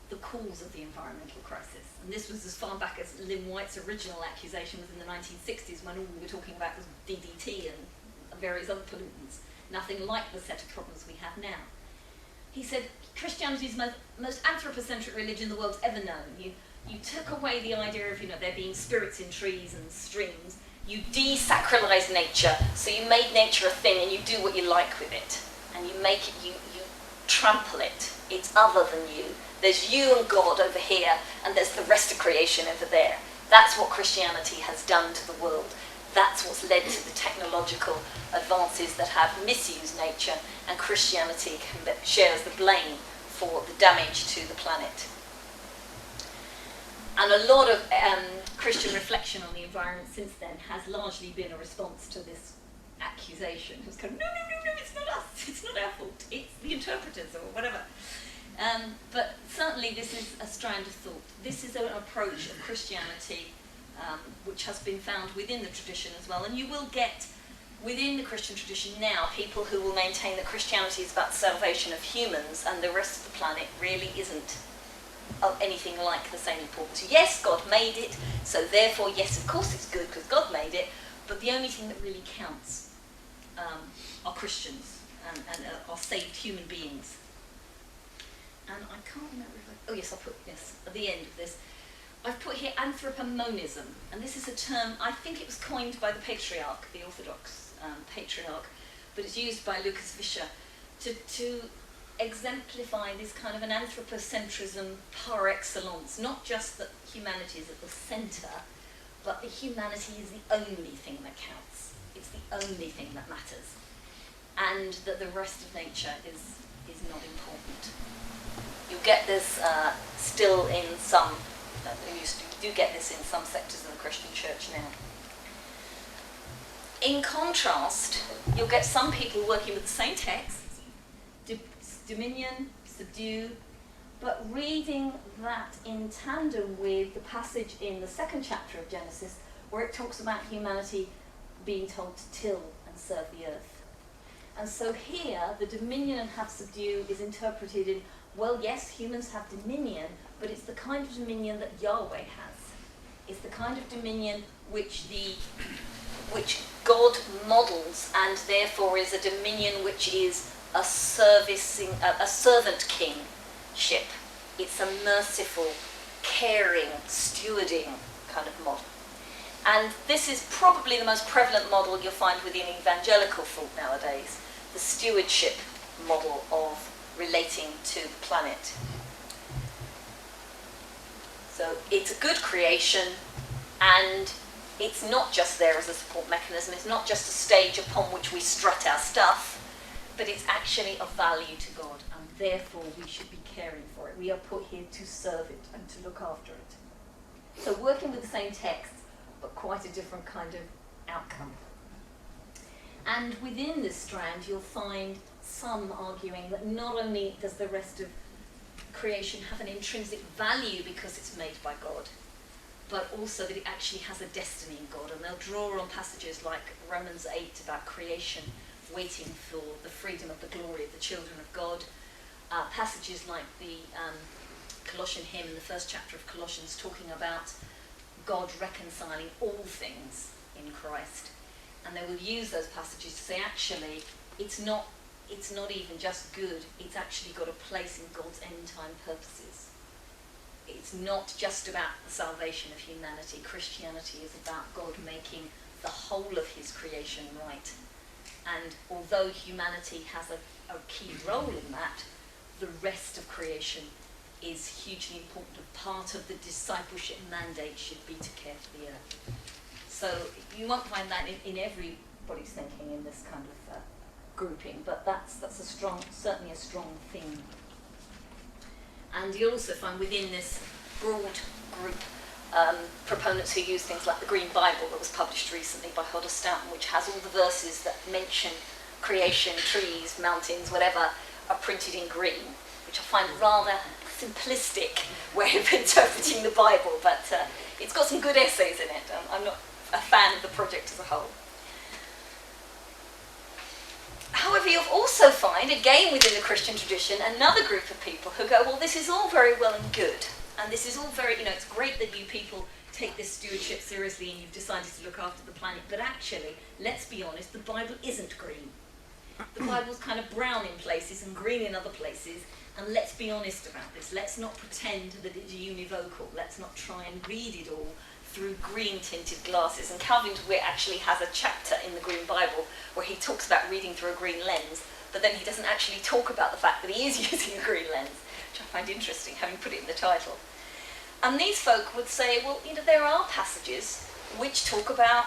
the cause of the environmental crisis. And this was as far back as Lynn White's original accusation was in the 1960s, when all we were talking about was DDT and various other pollutants. Nothing like the set of problems we have now. He said, Christianity is the most anthropocentric religion the world's ever known. You took away the idea of there being spirits in trees and streams. You desacralized nature, so you made nature a thing and you do what you like with it. And you make it, you trample it. It's other than you. There's you and God over here, and there's the rest of creation over there. That's what Christianity has done to the world. That's what's led to the technological advances that have misused nature, and Christianity shares the blame for the damage to the planet. And a lot of Christian reflection on the environment since then has largely been a response to this accusation. It's kind of, no, it's not us, it's not our fault, it's the interpreters or whatever. But certainly this is a strand of thought. This is an approach of Christianity which has been found within the tradition as well. And you will get within the Christian tradition now people who will maintain that Christianity is about the salvation of humans and the rest of the planet really isn't of anything like the same importance. Yes, God made it, so therefore, yes, of course it's good because God made it, but the only thing that really counts are Christians and are saved human beings. And I can't remember if at the end of this, I've put here anthropomonism, and this is a term, I think it was coined by the patriarch, the Orthodox patriarch, but it's used by Lucas Vischer to exemplify this kind of an anthropocentrism par excellence, not just that humanity is at the centre, but that humanity is the only thing that counts. It's the only thing that matters. And that the rest of nature is not important. You get this still in some, you do get this in some sectors of the Christian church now. In contrast, you'll get some people working with the same text, dominion, subdue, but reading that in tandem with the passage in the second chapter of Genesis where it talks about humanity being told to till and serve the earth. And so here, the dominion and have subdue is interpreted in, well, yes, humans have dominion, but it's the kind of dominion that Yahweh has. It's the kind of dominion which God models, and therefore is a dominion which is a servant kingship. It's a merciful, caring, stewarding kind of model. And this is probably the most prevalent model you'll find within evangelical thought nowadays, the stewardship model of relating to the planet. So it's a good creation, and it's not just there as a support mechanism, it's not just a stage upon which we strut our stuff, but it's actually of value to God, and therefore we should be caring for it. We are put here to serve it and to look after it. So working with the same text, but quite a different kind of outcome. And within this strand, you'll find some arguing that not only does the rest of creation have an intrinsic value because it's made by God, but also that it actually has a destiny in God. And they'll draw on passages like Romans 8 about creation waiting for the freedom of the glory of the children of God. Passages like the Colossian hymn in the first chapter of Colossians talking about God reconciling all things in Christ. And they will use those passages to say, actually, it's not even just good, it's actually got a place in God's end-time purposes. It's not just about the salvation of humanity. Christianity is about God making the whole of his creation right. And although humanity has a key role in that, the rest of creation is hugely important. A part of the discipleship mandate should be to care for the earth. So you won't find that in everybody's thinking in this kind of grouping, but that's certainly a strong theme. And you'll also find within this broad group proponents who use things like the Green Bible that was published recently by Hodder Stoughton, which has all the verses that mention creation, trees, mountains, whatever, are printed in green, which I find rather simplistic way of interpreting the Bible, but it's got some good essays in it. I'm not a fan of the project as a whole. However, you'll also find, again within the Christian tradition, another group of people who go, well, this is all very well and good, and this is all very, it's great that you people take this stewardship seriously and you've decided to look after the planet, but actually, let's be honest, the Bible isn't green. The Bible's kind of brown in places and green in other places, and let's be honest about this. Let's not pretend that it's univocal. Let's not try and read it all through green-tinted glasses. And Calvin DeWitt actually has a chapter in the Green Bible where he talks about reading through a green lens, but then he doesn't actually talk about the fact that he is using a green lens, which I find interesting, having put it in the title. And these folk would say, well, there are passages which talk about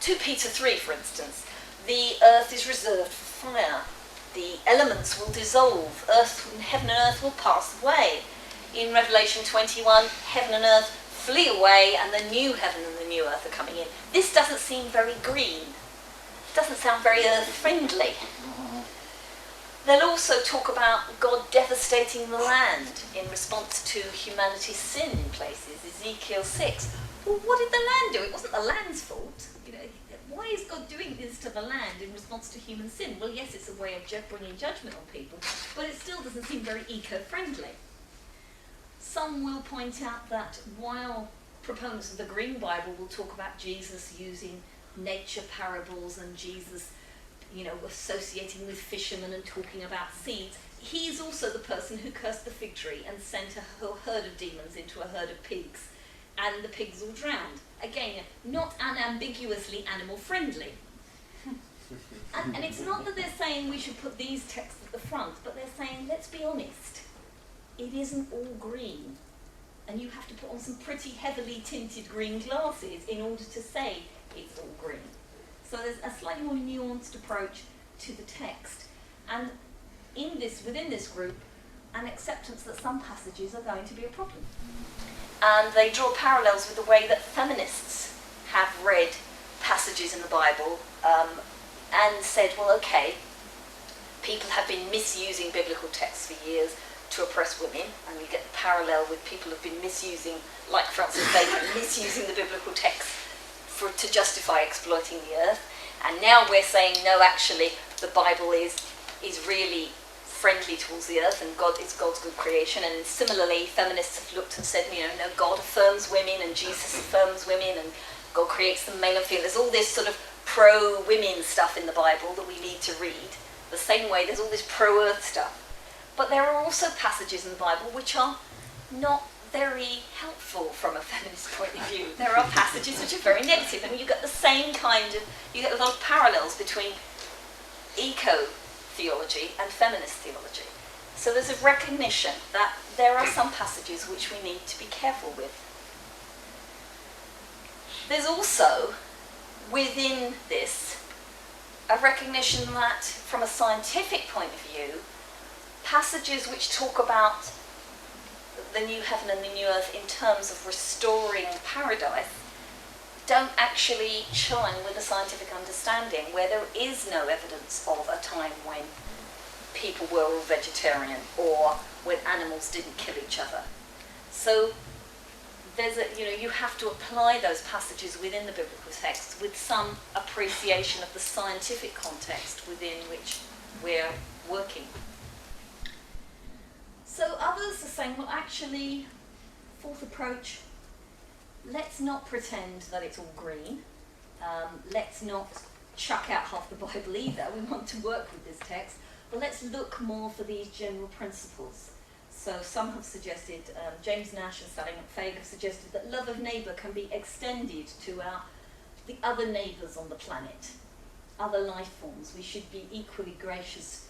2 Peter 3, for instance. The earth is reserved for fire. The elements will dissolve. Heaven and earth will pass away. In Revelation 21, heaven and earth flee away, and the new heaven and the new earth are coming in. This doesn't seem very green. It doesn't sound very earth-friendly. They'll also talk about God devastating the land in response to humanity's sin in places. Ezekiel 6. Well, what did the land do? It wasn't the land's fault. Why is God doing this to the land in response to human sin? Well, yes, it's a way of bringing judgment on people, but it still doesn't seem very eco-friendly. Some will point out that while proponents of the Green Bible will talk about Jesus using nature parables and Jesus, associating with fishermen and talking about seeds, he is also the person who cursed the fig tree and sent a herd of demons into a herd of pigs, and the pigs all drowned. Again, not unambiguously animal friendly. And it's not that they're saying we should put these texts at the front, but they're saying, let's be honest, it isn't all green. And you have to put on some pretty heavily tinted green glasses in order to say it's all green. So there's a slightly more nuanced approach to the text. And within this group, an acceptance that some passages are going to be a problem. And they draw parallels with the way that feminists have read passages in the Bible and said, well, okay, people have been misusing biblical texts for years to oppress women, and you get the parallel with people who have been misusing, like Francis Bacon, misusing the biblical text to justify exploiting the earth. And now we're saying, no, actually, the Bible is really friendly towards the earth, and it's God's good creation. And similarly, feminists have looked and said, no, God affirms women, and Jesus affirms women, and God creates them male and female. There's all this sort of pro-women stuff in the Bible that we need to read. The same way there's all this pro-earth stuff. But there are also passages in the Bible which are not very helpful from a feminist point of view. There are passages which are very negative, and you get the same you get a lot of parallels between eco-theology and feminist theology. So there's a recognition that there are some passages which we need to be careful with. There's also, within this, a recognition that, from a scientific point of view, passages which talk about the new heaven and the new earth in terms of restoring paradise don't actually chime with a scientific understanding, where there is no evidence of a time when people were all vegetarian or when animals didn't kill each other. So there's you have to apply those passages within the biblical text with some appreciation of the scientific context within which we're working. So others are saying, well, actually, fourth approach, let's not pretend that it's all green. Let's not chuck out half the Bible either. We want to work with this text, but let's look more for these general principles. So some have suggested, James Nash and Sally McFaig have suggested that love of neighbour can be extended to the other neighbours on the planet, other life forms. We should be equally gracious,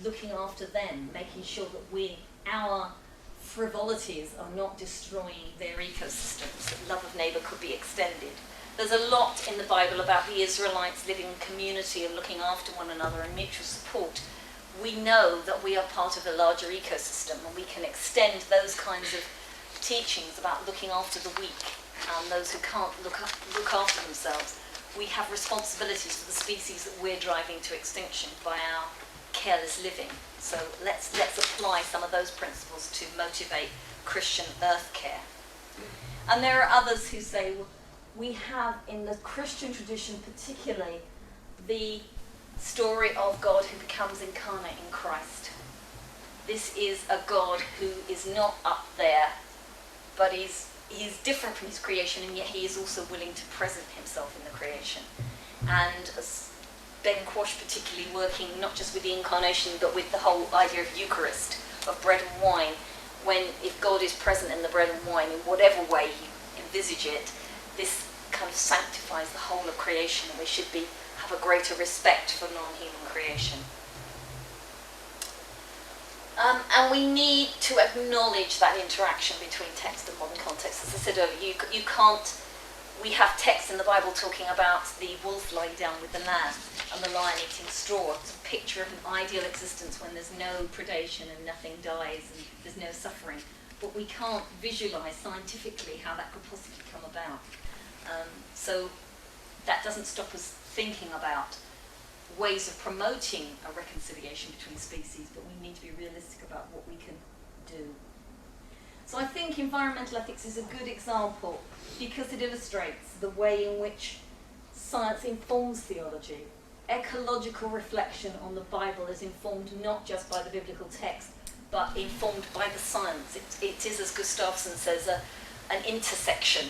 looking after them, making sure that our frivolities are not destroying their ecosystems, that love of neighbour could be extended. There's a lot in the Bible about the Israelites living in community and looking after one another and mutual support. We know that we are part of a larger ecosystem, and we can extend those kinds of teachings about looking after the weak and those who can't look after themselves. We have responsibilities for the species that we're driving to extinction by our careless living. So let's apply some of those principles to motivate Christian earth care. And there are others who say, well, we have in the Christian tradition particularly the story of God who becomes incarnate in Christ. This is a God who is not up there, but he's different from his creation, and yet he is also willing to present himself in the creation. And Ben Quash particularly working not just with the incarnation, but with the whole idea of Eucharist, of bread and wine, if God is present in the bread and wine in whatever way you envisage it, this kind of sanctifies the whole of creation, and we should have a greater respect for non-human creation. And we need to acknowledge that interaction between text and modern context. As I said earlier, you can't. We have texts in the Bible talking about the wolf lying down with the lamb and the lion eating straw. It's a picture of an ideal existence when there's no predation and nothing dies and there's no suffering. But we can't visualise scientifically how that could possibly come about. So that doesn't stop us thinking about ways of promoting a reconciliation between species, but we need to be realistic about what we can do. So I think environmental ethics is a good example because it illustrates the way in which science informs theology. Ecological reflection on the Bible is informed not just by the biblical text, but informed by the science. It is, as Gustafsson says, an intersection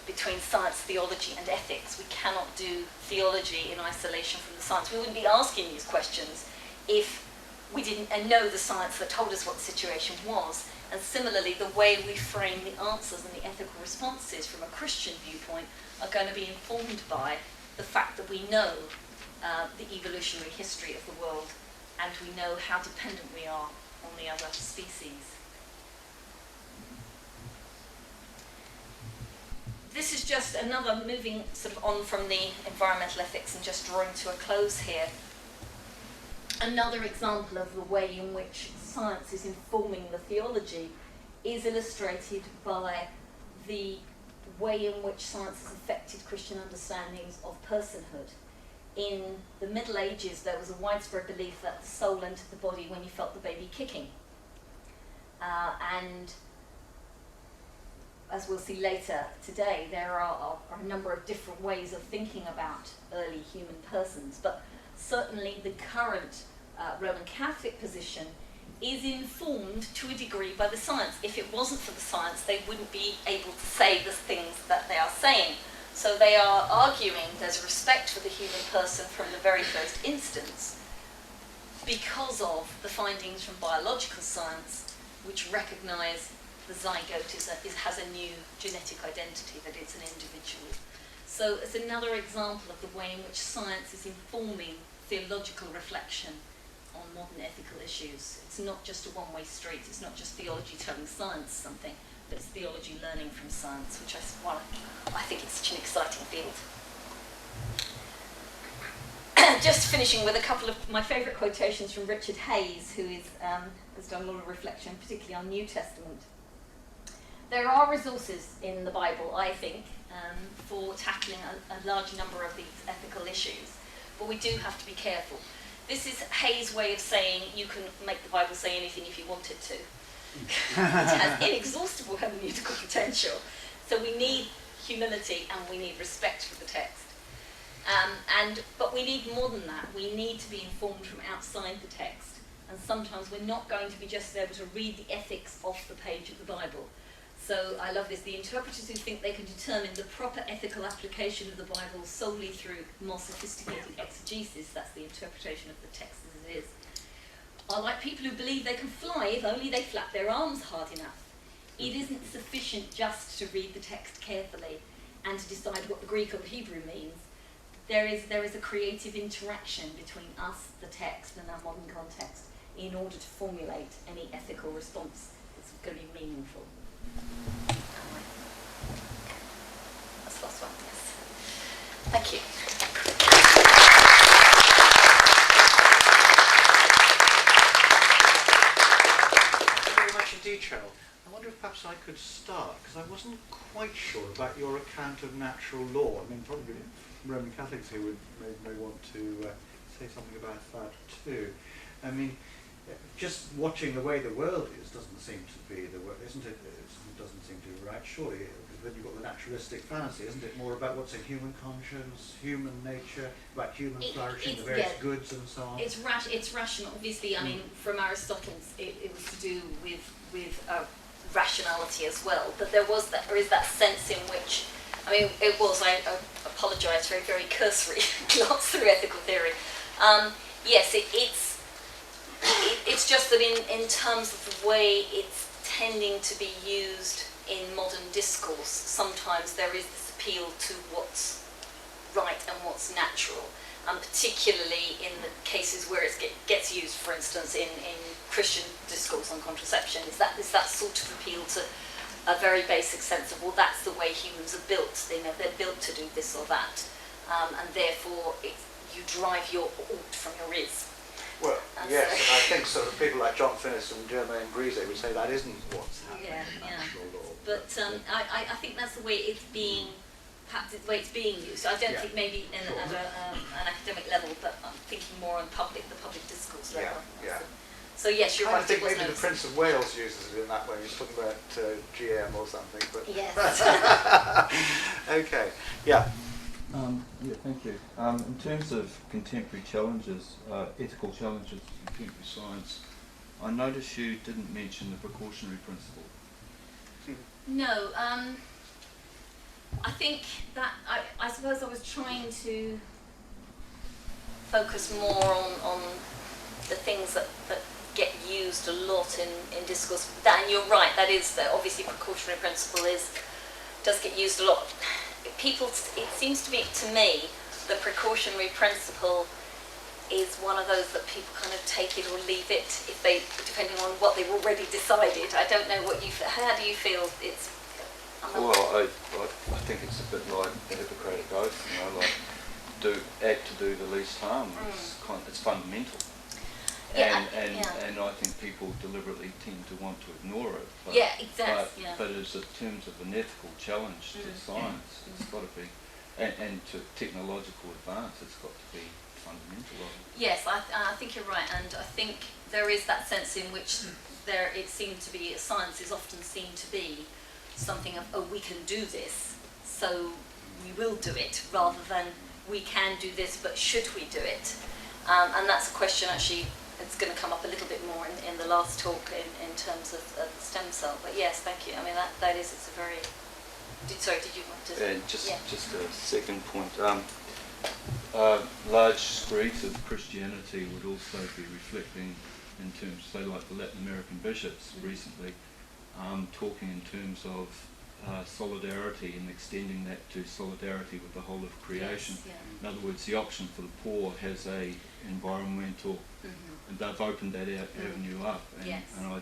between science, theology and ethics. We cannot do theology in isolation from the science. We wouldn't be asking these questions if we didn't know the science that told us what the situation was. And similarly, the way we frame the answers and the ethical responses from a Christian viewpoint are going to be informed by the fact that we know the evolutionary history of the world, and we know how dependent we are on the other species. This is just another, moving sort of on from the environmental ethics and just drawing to a close here, another example of the way in which science is informing the theology is illustrated by the way in which science has affected Christian understandings of personhood. In the Middle Ages, there was a widespread belief that the soul entered the body when you felt the baby kicking. And as we'll see later today, there are a number of different ways of thinking about early human persons, but certainly the current Roman Catholic position is informed to a degree by the science. If it wasn't for the science, they wouldn't be able to say the things that they are saying. So they are arguing there's respect for the human person from the very first instance because of the findings from biological science, which recognise the zygote has a new genetic identity, that it's an individual. So it's another example of the way in which science is informing theological reflection on modern ethical issues. It's not just a one-way street, it's not just theology telling science something, but it's theology learning from science, which I think it's such an exciting field. Just finishing with a couple of my favourite quotations from Richard Hayes, who has done a lot of reflection, particularly on New Testament. There are resources in the Bible, I think, for tackling a large number of these ethical issues, but we do have to be careful. This is Hayes' way of saying you can make the Bible say anything if you want it to. It has inexhaustible hermeneutical potential. So we need humility and we need respect for the text. But we need more than that. We need to be informed from outside the text. And sometimes we're not going to be just able to read the ethics off the page of the Bible. So I love this. The interpreters who think they can determine the proper ethical application of the Bible solely through more sophisticated exegesis, that's the interpretation of the text as it is, are like people who believe they can fly if only they flap their arms hard enough. It isn't sufficient just to read the text carefully and to decide what the Greek or the Hebrew means. There is a creative interaction between us, the text, and our modern context in order to formulate any ethical response that's going to be meaningful. That's the last one, yes. Thank you. Thank you very much indeed, Cheryl. I wonder if perhaps I could start, because I wasn't quite sure about your account of natural law. I mean, probably Roman Catholics here may want to say something about that too. I mean, just watching the way the world is doesn't seem to be the way, isn't it? It doesn't seem to be right, surely. Then you've got the naturalistic fantasy, isn't it? More about what's in human conscience, human nature, about human flourishing, the various goods and so on. It's rational, obviously. I mean, from Aristotle, it was to do with rationality as well. But there is that sense in which, I mean, I apologise for a very cursory glance through ethical theory. Yes, it's just that in terms of the way it's tending to be used in modern discourse, sometimes there is this appeal to what's right and what's natural, and particularly in the cases where it gets used, for instance, in Christian discourse on contraception, is that sort of appeal to a very basic sense of, well, that's the way humans are built. They're built to do this or that, and therefore you drive your ought from your is. Well, yes, and I think sort of people like John Finnis and Germaine Brise would say that isn't what's happening in natural law. But I think that's the way it's being, perhaps the way it's being used. I don't think maybe at an academic level, but I'm thinking more on the public discourse level. Yeah. So yes, you're right. I think maybe the Prince of Wales uses it in that way. He's talking about GM or something. But yes. Okay. Yeah. Thank you. In terms of contemporary challenges, ethical challenges in contemporary science, I noticed you didn't mention the precautionary principle. No, I think that I suppose I was trying to focus more on the things that get used a lot in discourse. And you're right, that is obviously precautionary principle does get used a lot. People, it seems to me, the precautionary principle is one of those that people kind of take it or leave it, if they, depending on what they've already decided. I don't know what you, how do you feel it's... Well, I think it's a bit like the Hippocratic Oath, you know, like act to do the least harm. It's fundamental. Yeah, and I think people deliberately tend to want to ignore it. But, yeah, exactly. But as in terms of an ethical challenge to science, it's got to be, and to technological advance, it's got to be fundamental of it. Yes, I think you're right, and I think there is that sense in which it seems to be, science is often seen to be something of, oh, we can do this, so we will do it, rather than we can do this, but should we do it? And that's a question actually, it's going to come up a little bit more in the last talk in terms of the stem cell. But yes, thank you. I mean, that is, it's a very... Sorry, did you want to... Just a second point. Large screeds of Christianity would also be reflecting in terms, say, like the Latin American bishops recently, talking in terms of solidarity and extending that to solidarity with the whole of creation. Yes, yeah. In other words, the option for the poor has a environmental, and they've opened that avenue up, and, yes. and I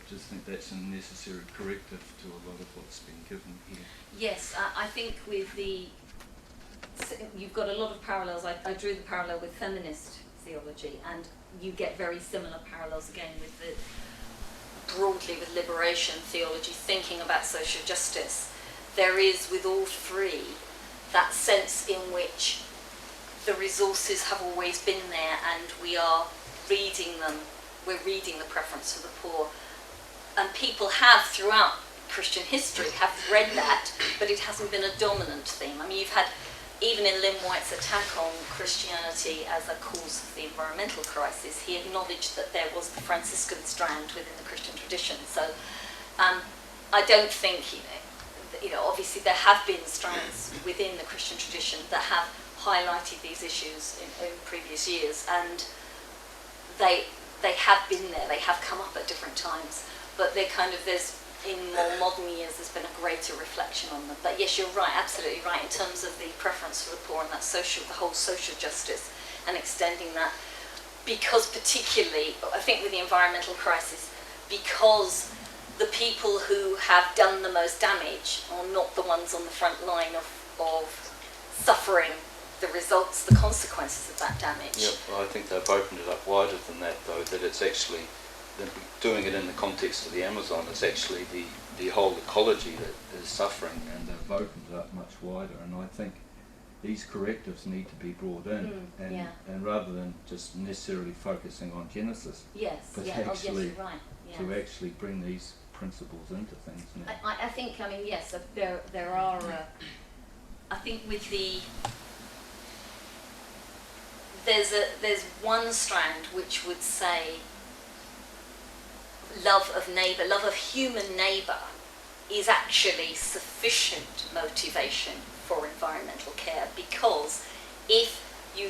just think that's a necessary corrective to a lot of what's been given here. Yes, I think with the... You've got a lot of parallels. I drew the parallel with feminist theology, and you get very similar parallels again with the... broadly with liberation theology, thinking about social justice. There is, with all three, that sense in which the resources have always been there, and we are reading them. We're reading the preference for the poor. And people have, throughout Christian history, have read that, but it hasn't been a dominant theme. I mean, you've had, even in Lynn White's attack on Christianity as a cause of the environmental crisis, he acknowledged that there was the Franciscan strand within the Christian tradition. So I don't think, obviously there have been strands within the Christian tradition that have highlighted these issues in previous years, and they have been there, they have come up at different times, but in more modern years there's been a greater reflection on them. But yes, you're right, absolutely right, in terms of the preference for the poor and that the whole social justice and extending that, because particularly, I think with the environmental crisis, because the people who have done the most damage are not the ones on the front line of suffering the results, the consequences of that damage. Yep, well, I think they've opened it up wider than that, though, that it's actually, doing it in the context of the Amazon, it's actually the whole ecology that is suffering, and they've opened it up much wider, and I think these correctives need to be brought in, and rather than just necessarily focusing on Genesis, but actually right. Yes. to actually bring these principles into things now. I think, yes, there are, I think with the, there's one strand which would say love of neighbour, love of human neighbour is actually sufficient motivation for environmental care, because if you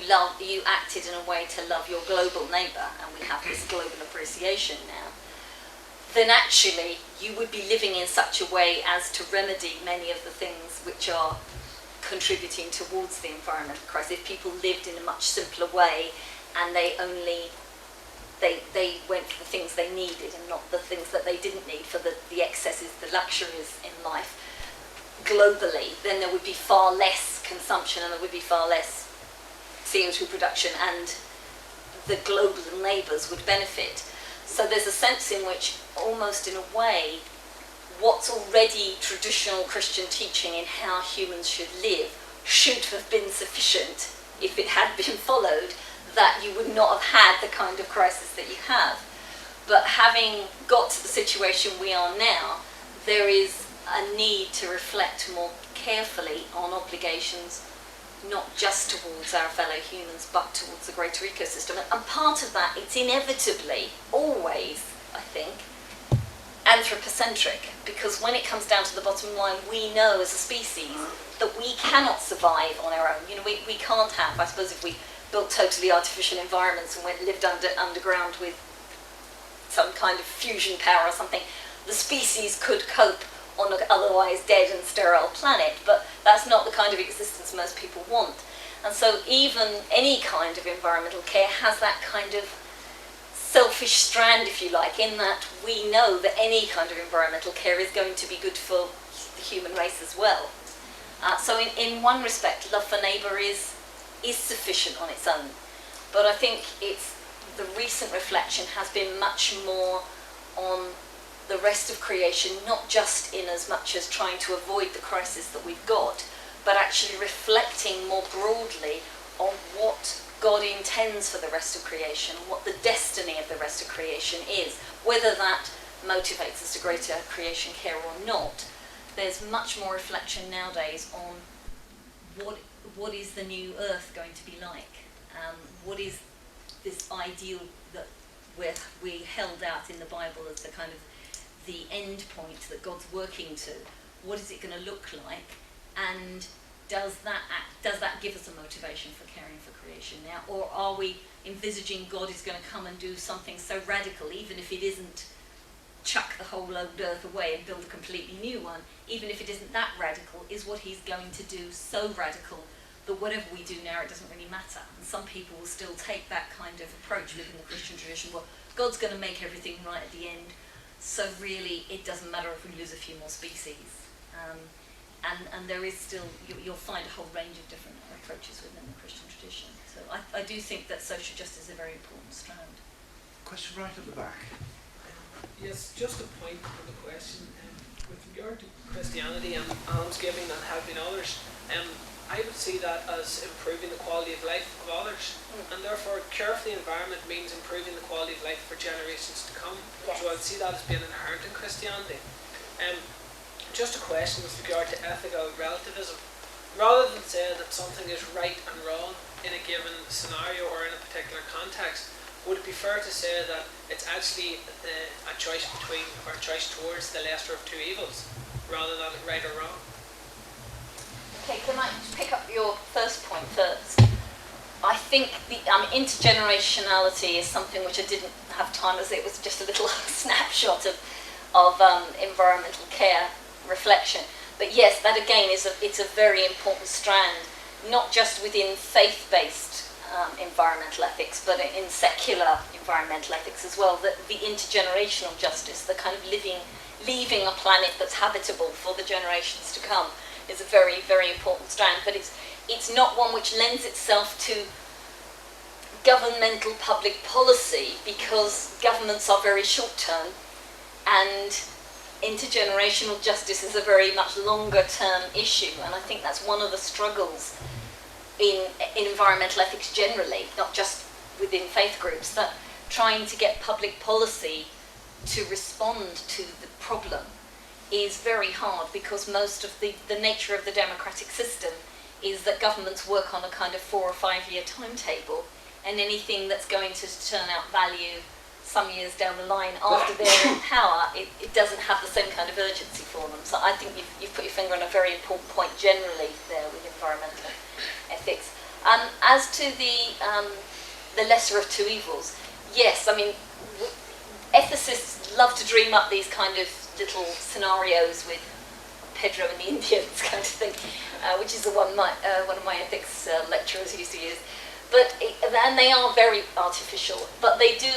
acted in a way to love your global neighbour, and we have this global appreciation now, then actually you would be living in such a way as to remedy many of the things which are contributing towards the environmental crisis. If people lived in a much simpler way and they went for the things they needed and not the things that they didn't need, for the excesses, the luxuries in life globally, then there would be far less consumption and there would be far less CO2 production, and the global neighbours would benefit. So there's a sense in which, almost in a way, what's already traditional Christian teaching in how humans should live should have been sufficient, if it had been followed, that you would not have had the kind of crisis that you have. But having got to the situation we are now, there is a need to reflect more carefully on obligations, not just towards our fellow humans, but towards the greater ecosystem. And part of that, it's inevitably, always, I think, anthropocentric, because when it comes down to the bottom line, we know as a species that we cannot survive on our own. We can't have, I suppose, if we built totally artificial environments and lived underground with some kind of fusion power or something, the species could cope on an otherwise dead and sterile planet, but that's not the kind of existence most people want. And so even any kind of environmental care has that kind of selfish strand, if you like, in that we know that any kind of environmental care is going to be good for the human race as well. So in one respect, love for neighbour is sufficient on its own. But I think the recent reflection has been much more on the rest of creation, not just in as much as trying to avoid the crisis that we've got, but actually reflecting more broadly on what God intends for the rest of creation, what the destiny of the rest of creation is. Whether that motivates us to greater creation care or not, there's much more reflection nowadays on what is the new earth going to be like? What is this ideal that we held out in the Bible as the kind of the end point that God's working to? What is it going to look like? And does that give us a motivation for caring for creation now? Or are we envisaging God is going to come and do something so radical, even if it isn't chuck the whole old earth away and build a completely new one, even if it isn't that radical, is what he's going to do so radical that whatever we do now, it doesn't really matter? And some people will still take that kind of approach within the Christian tradition. Well, God's going to make everything right at the end, so really it doesn't matter if we lose a few more species. And there is still, you'll find a whole range of different approaches within the Christian tradition. So I do think that social justice is a very important strand. Question right at the back. Yes, just a point on the question. With regard to Christianity and almsgiving and helping others, I would see that as improving the quality of life of others, and therefore care for the environment means improving the quality of life for generations to come. Yes. So I'd see that as being inherent in Christianity. Just a question with regard to ethical relativism. Rather than say that something is right and wrong in a given scenario or in a particular context, would it be fair to say that it's actually a choice between, or a choice towards the lesser of two evils, rather than right or wrong? Okay, can I pick up your first point first? I think the intergenerationality is something which I didn't have time, as it was just a little snapshot of environmental care reflection. But yes, that again it's a very important strand, not just within faith-based environmental ethics, but in secular environmental ethics as well. That the intergenerational justice, the kind of leaving a planet that's habitable for the generations to come, is a very, very important strand. But it's not one which lends itself to governmental public policy, because governments are very short-term, and intergenerational justice is a very much longer-term issue. And I think that's one of the struggles in environmental ethics generally, not just within faith groups, that trying to get public policy to respond to the problem is very hard, because most of the nature of the democratic system is that governments work on a kind of 4 or 5 year timetable, and anything that's going to turn out value some years down the line after they're in power, it doesn't have the same kind of urgency for them. So I think you've put your finger on a very important point generally there with environmental ethics. As to the lesser of two evils, yes, I mean, ethicists love to dream up these kind of little scenarios with Pedro and the Indians kind of thing, which is the one of my ethics lecturers used to use. And they are very artificial, but they do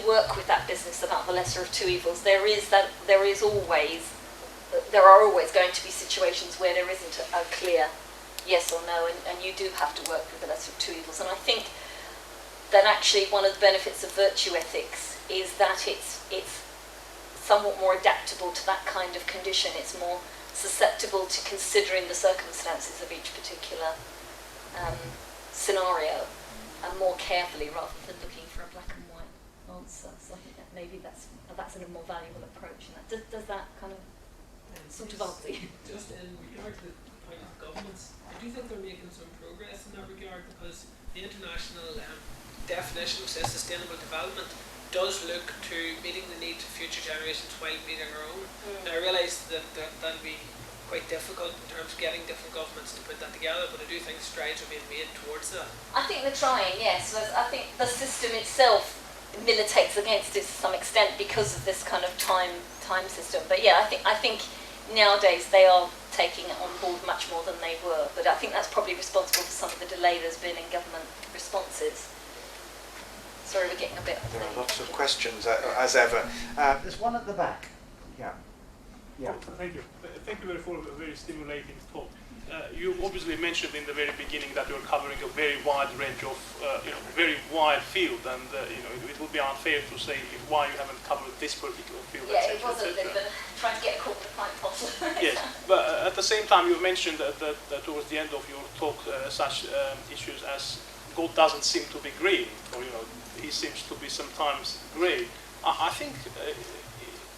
work with that business about the lesser of two evils. There are always going to be situations where there isn't a clear yes or no, and you do have to work with the lesser of two evils. And I think that actually one of the benefits of virtue ethics is that it's somewhat more adaptable to that kind of condition. It's more susceptible to considering the circumstances of each particular scenario, and more carefully, rather than looking for a black and white answer. So I think that maybe that's a more valuable approach. And does that kind of sort of answer you? Just in regard to the point of governments, I do think they're making some progress in that regard, because the international definition of, say, sustainable development does look to meeting the needs of future generations while meeting our own. Now, I realise that that'll be quite difficult in terms of getting different governments to put that together, but I do think strides are being made towards that. I think they're trying, yes. I think the system itself militates against it to some extent because of this kind of time system. But yeah, I think nowadays they are taking it on board much more than they were. But I think that's probably responsible for some of the delay there's been in government responses. Sorry, we're getting a bit... There are lots of questions, as ever. There's one at the back. Yeah. Yeah. Oh, thank you. Thank you for a very stimulating talk. You obviously mentioned in the very beginning that you're covering a very wide range of, very wide field, and it would be unfair to say why you haven't covered this particular field. Yeah, it was a bit of trying to get a cork in the pint bottle. Yes, but at the same time, you mentioned that towards the end of your talk, such issues as God doesn't seem to be green, or he seems to be sometimes grey. I think,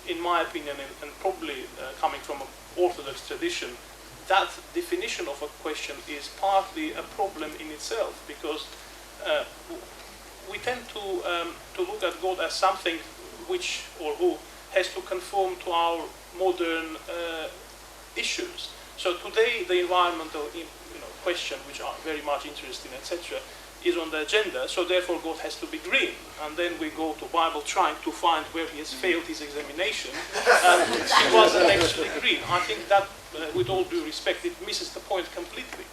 in my opinion, and probably coming from an Orthodox tradition, that definition of a question is partly a problem in itself, because we tend to look at God as something which or who has to conform to our modern issues. So today the environmental question, which are very much interesting, etc., is on the agenda, so therefore God has to be green. And then we go to Bible trying to find where he has failed his examination, and he wasn't actually green. I think that, with all due respect, it misses the point completely.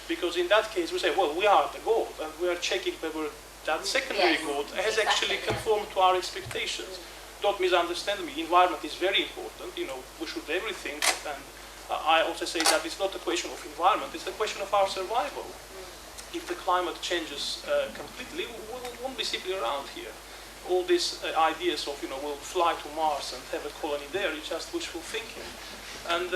Because in that case we say, well, we are the God, and we are checking whether that secondary God has actually conformed to our expectations. Don't misunderstand me, environment is very important, we should everything, and I also say that it's not a question of environment, it's a question of our survival. If the climate changes completely, we won't be simply around here. All these ideas of, we'll fly to Mars and have a colony there, is just wishful thinking. And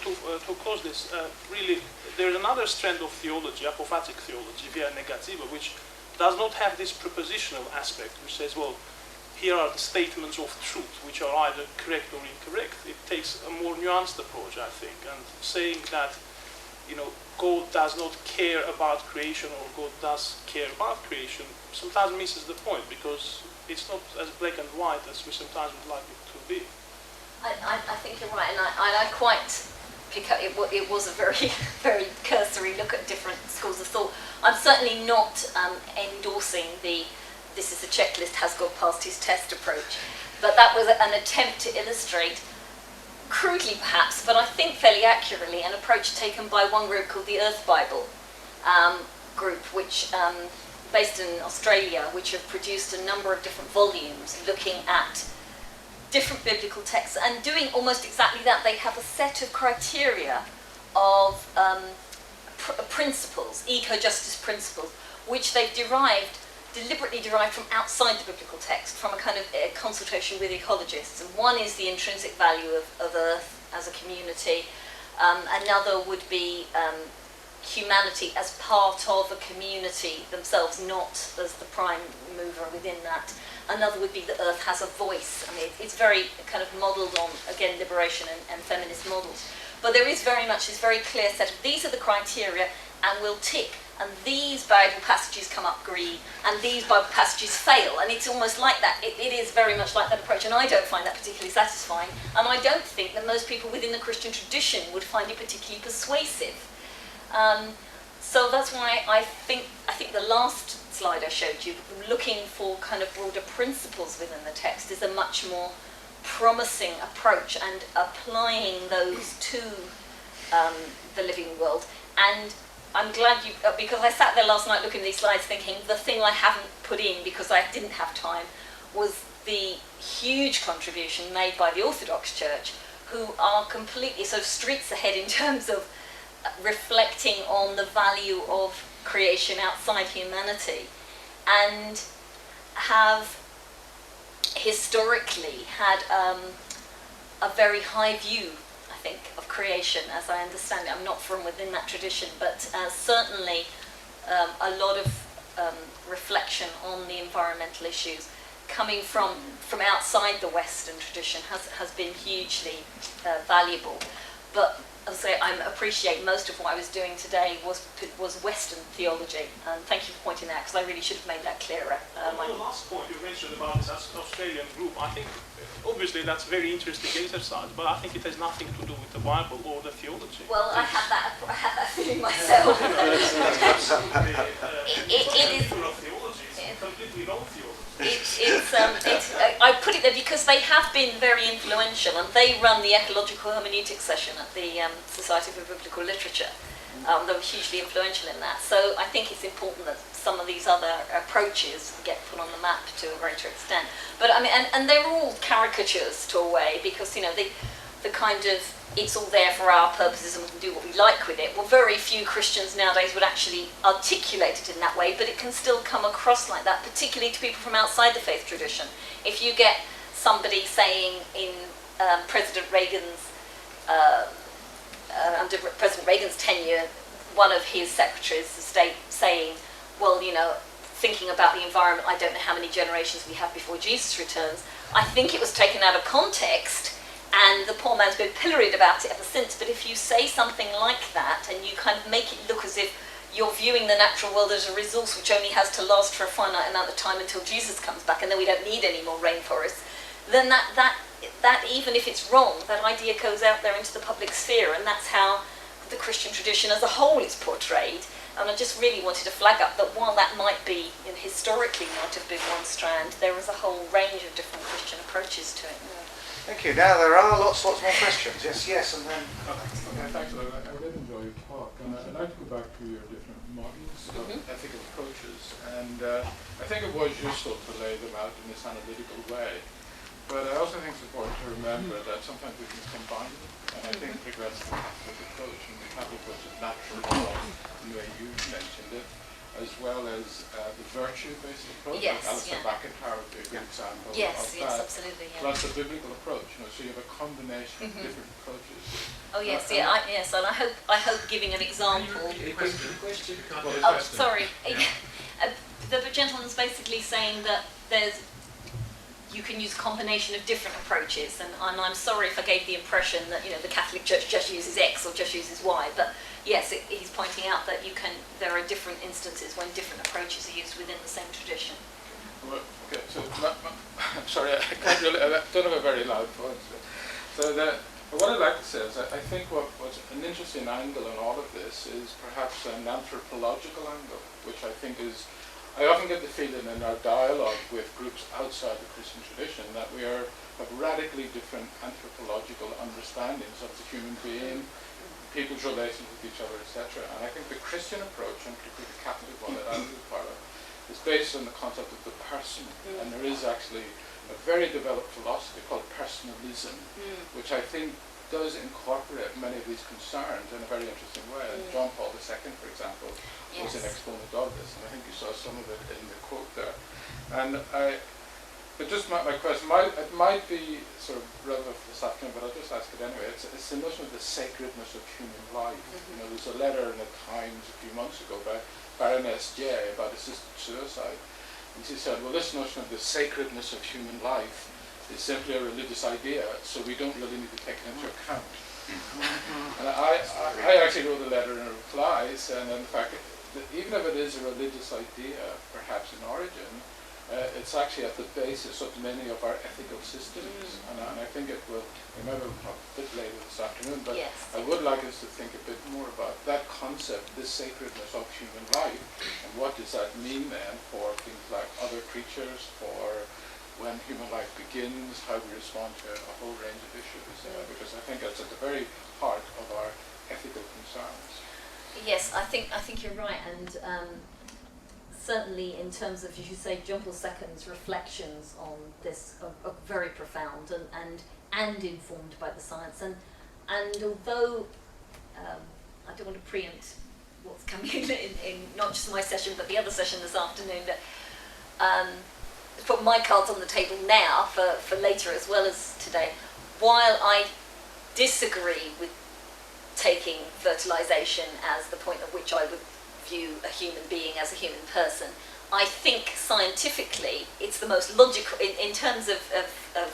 to close this, really, there's another strand of theology, apophatic theology, via negativa, which does not have this propositional aspect, which says, well, here are the statements of truth, which are either correct or incorrect. It takes a more nuanced approach, I think, and saying that, God does not care about creation, or God does care about creation, sometimes misses the point, because it's not as black and white as we sometimes would like it to be. I think you're right, and I quite pick up, it was a very, very cursory look at different schools of thought. I'm certainly not endorsing this is a checklist, has God passed his test approach, but that was an attempt to illustrate, crudely perhaps, but I think fairly accurately, an approach taken by one group called the Earth Bible group, which based in Australia, which have produced a number of different volumes looking at different biblical texts and doing almost exactly that. They have a set of criteria of principles, eco-justice principles, which they've deliberately derived from outside the biblical text, from a kind of consultation with ecologists. And one is the intrinsic value of Earth as a community. Another would be humanity as part of a community themselves, not as the prime mover within that. Another would be that Earth has a voice. I mean, it's very kind of modelled on, again, liberation and feminist models. But there is very much this very clear set of, these are the criteria, and we'll tick. And these Bible passages come up green, and these Bible passages fail. And it's almost like that. It is very much like that approach, and I don't find that particularly satisfying. And I don't think that most people within the Christian tradition would find it particularly persuasive. So that's why I think the last slide I showed you, looking for kind of broader principles within the text, is a much more promising approach, and applying those to the living world. And I'm glad because I sat there last night looking at these slides thinking the thing I haven't put in because I didn't have time was the huge contribution made by the Orthodox Church, who are completely sort of streets ahead in terms of reflecting on the value of creation outside humanity, and have historically had a very high view, I think, of creation as I understand it. I'm not from within that tradition, but certainly a lot of reflection on the environmental issues coming from outside the Western tradition has been hugely valuable. But as I say, I appreciate most of what I was doing today was Western theology, and thank you for pointing that, because I really should have made that clearer. On the last point you mentioned about this Australian group, I think obviously that's a very interesting exercise, but I think it has nothing to do with the Bible or the theology. Well, I have that feeling myself. It is theology, it's completely wrong theology. I put it there because they have been very influential, and they run the ecological hermeneutics session at the Society for Biblical Literature. They were hugely influential in that. So I think it's important that some of these other approaches get put on the map to a greater extent. But I mean, and they're all caricatures to a way, because, you know, the kind of, it's all there for our purposes and we can do what we like with it. Well, very few Christians nowadays would actually articulate it in that way, but it can still come across like that, particularly to people from outside the faith tradition. If you get somebody saying in President Reagan's under President Reagan's tenure, one of his secretaries of state saying, well, you know, thinking about the environment, I don't know how many generations we have before Jesus returns. I think it was taken out of context, and the poor man's been pilloried about it ever since. But if you say something like that, and you kind of make it look as if you're viewing the natural world as a resource which only has to last for a finite amount of time until Jesus comes back, and then we don't need any more rainforests, then that even if it's wrong, that idea goes out there into the public sphere, and that's how the Christian tradition as a whole is portrayed. And I just really wanted to flag up that while that might be, and historically might have been one strand, there is a whole range of different Christian approaches to it. Thank you. Now there are lots more questions. Yes, and then... Okay, thanks a lot. I did enjoy your talk, and I'd like to go back to your different models of ethical approaches, and I think it was useful to lay them out in this analytical way. But I also think it's important to remember that sometimes we can combine them, and I think progressive Catholic approach, and the Catholic approach is natural law, in the way you mentioned it, as well as the virtue-based approach. Yes, Alistair McIntyre would be a good example of yes, that. absolutely. Yeah. Plus the biblical approach, you know, so you have a combination of different approaches. Oh yes, yes, and I hope giving an example. Question. Oh, sorry. The gentleman's basically saying that you can use a combination of different approaches, and I'm sorry if I gave the impression that, you know, the Catholic Church just uses X or just uses Y, but yes, he's pointing out that there are different instances when different approaches are used within the same tradition. Well, okay, so I'm sorry, I don't have a very loud voice. So what I'd like to say is I think what's an interesting angle in all of this is perhaps an anthropological angle, which I think is, I often get the feeling in our dialogue with groups outside the Christian tradition that we have radically different anthropological understandings of the human being, people's relations with each other, etc. And I think the Christian approach, and particularly the Catholic one that I'm part of, is based on the concept of the person. And there is actually a very developed philosophy called personalism, which I think does incorporate many of these concerns in a very interesting way. And John Paul II, for example, was an exponent of this, and I think you saw some of it in the quote there. And but just my question, it might be sort of relevant for this afternoon, but I'll just ask it anyway. It's the notion of the sacredness of human life. You know, there's a letter in the Times a few months ago by Baroness J about assisted suicide. And she said, well, this notion of the sacredness of human life is simply a religious idea, so we don't really need to take it into account. And I actually wrote a letter in reply saying, in fact, that even if it is a religious idea, perhaps in origin, it's actually at the basis of many of our ethical systems. And I think it will, maybe we'll talk a bit later this afternoon, but I would like us to think a bit more about that concept, this sacredness of human life, and what does that mean then for things like other creatures, for when human life begins, how we respond to a whole range of issues, because I think that's at the very heart of our ethical concerns. Yes, I think you're right, and certainly in terms of, as you say, John Paul II's reflections on this are very profound and informed by the science. And although I don't want to preempt what's coming in not just my session but the other session this afternoon, but put my cards on the table now for later as well as today. While I disagree with taking fertilization as the point at which I would view a human being as a human person, I think scientifically it's the most logical in terms of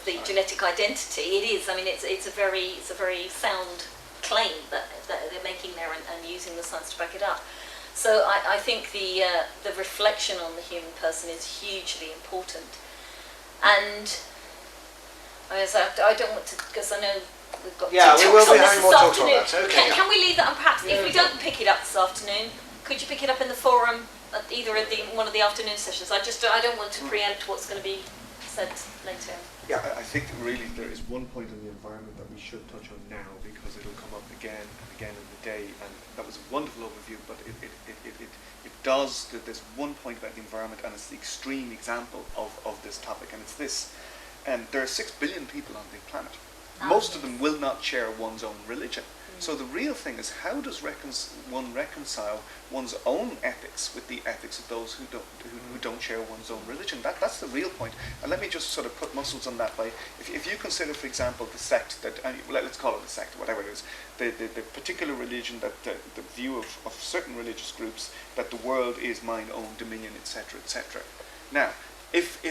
the genetic identity. It is. I mean, it's a very sound claim that they're making there and using the science to back it up. So I think the reflection on the human person is hugely important. And I don't want to, because I know we've got we will be having more talks on afternoon. that. Okay. Can we leave that? And perhaps if we don't pick it up this afternoon, could you pick it up in the forum, either at one of the afternoon sessions? I don't want to preempt what's going to be said. said later. Yeah, I think really there is one point on the environment that we should touch on now, because it'll come up again and again in the day, and that was a wonderful overview, but it does, there's one point about the environment, and it's the extreme example of this topic, and it's this. There are 6 billion people on the planet. Most of them will not share one's own religion. So the real thing is, how does one reconcile one's own ethics with the ethics of those who don't share one's own religion? That's the real point. And let me just sort of put muscles on that by, if you consider, for example, the sect that, let's call it a sect, whatever it is, the particular religion, that the view of certain religious groups, that the world is mine, own, dominion, etc., etc. Now, if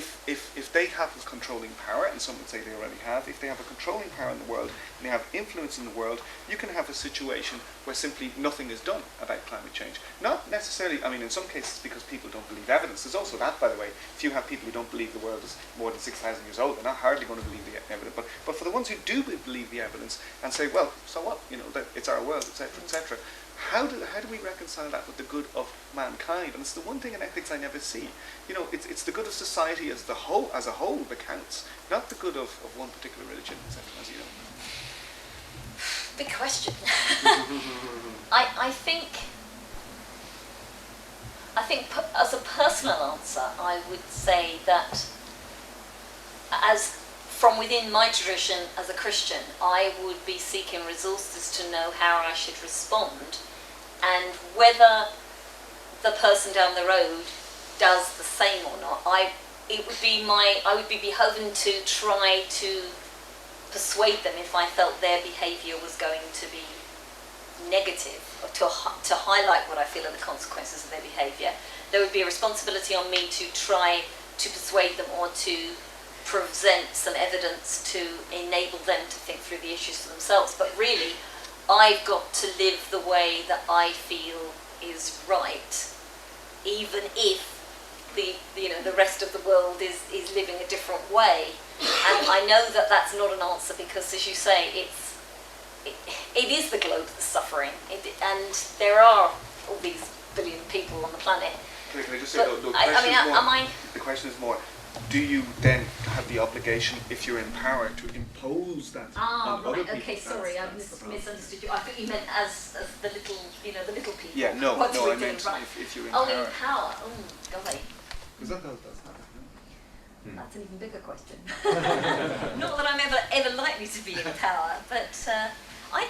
they have a controlling power, and some would say they already have, if they have a controlling power in the world, and they have influence in the world, you can have a situation where simply nothing is done about climate change. Not necessarily, I mean, in some cases because people don't believe evidence. There's also that, by the way. If you have people who don't believe the world is more than 6,000 years old, they're not hardly going to believe the evidence. But for the ones who do believe the evidence and say, well, so what? You know, that it's our world, etc., etc. How do we reconcile that with the good of mankind? And it's the one thing in ethics I never see. You know, it's the good of society as a whole that counts, not the good of one particular religion, etc., as you know. Big question. I think as a personal answer, I would say that as from within my tradition as a Christian, I would be seeking resources to know how I should respond, and whether the person down the road does the same or not. I would be beholden to try to persuade them if I felt their behaviour was going to be negative, or to highlight what I feel are the consequences of their behaviour. There would be a responsibility on me to try to persuade them, or to present some evidence to enable them to think through the issues for themselves. But really, I've got to live the way that I feel is right, even if the rest of the world is living a different way. And I know that that's not an answer, because, as you say, it is the globe that's suffering, and there are all these billion people on the planet. Can I just say, the question is more, do you then have the obligation, if you're in power, to impose that on other people? Okay, sorry, I misunderstood you. I think you meant as the little people. Yeah, no, I meant right. if you're in power. power. In power. Oh, golly. Because that does happen. That's an even bigger question. Not that I'm ever likely to be in power, but I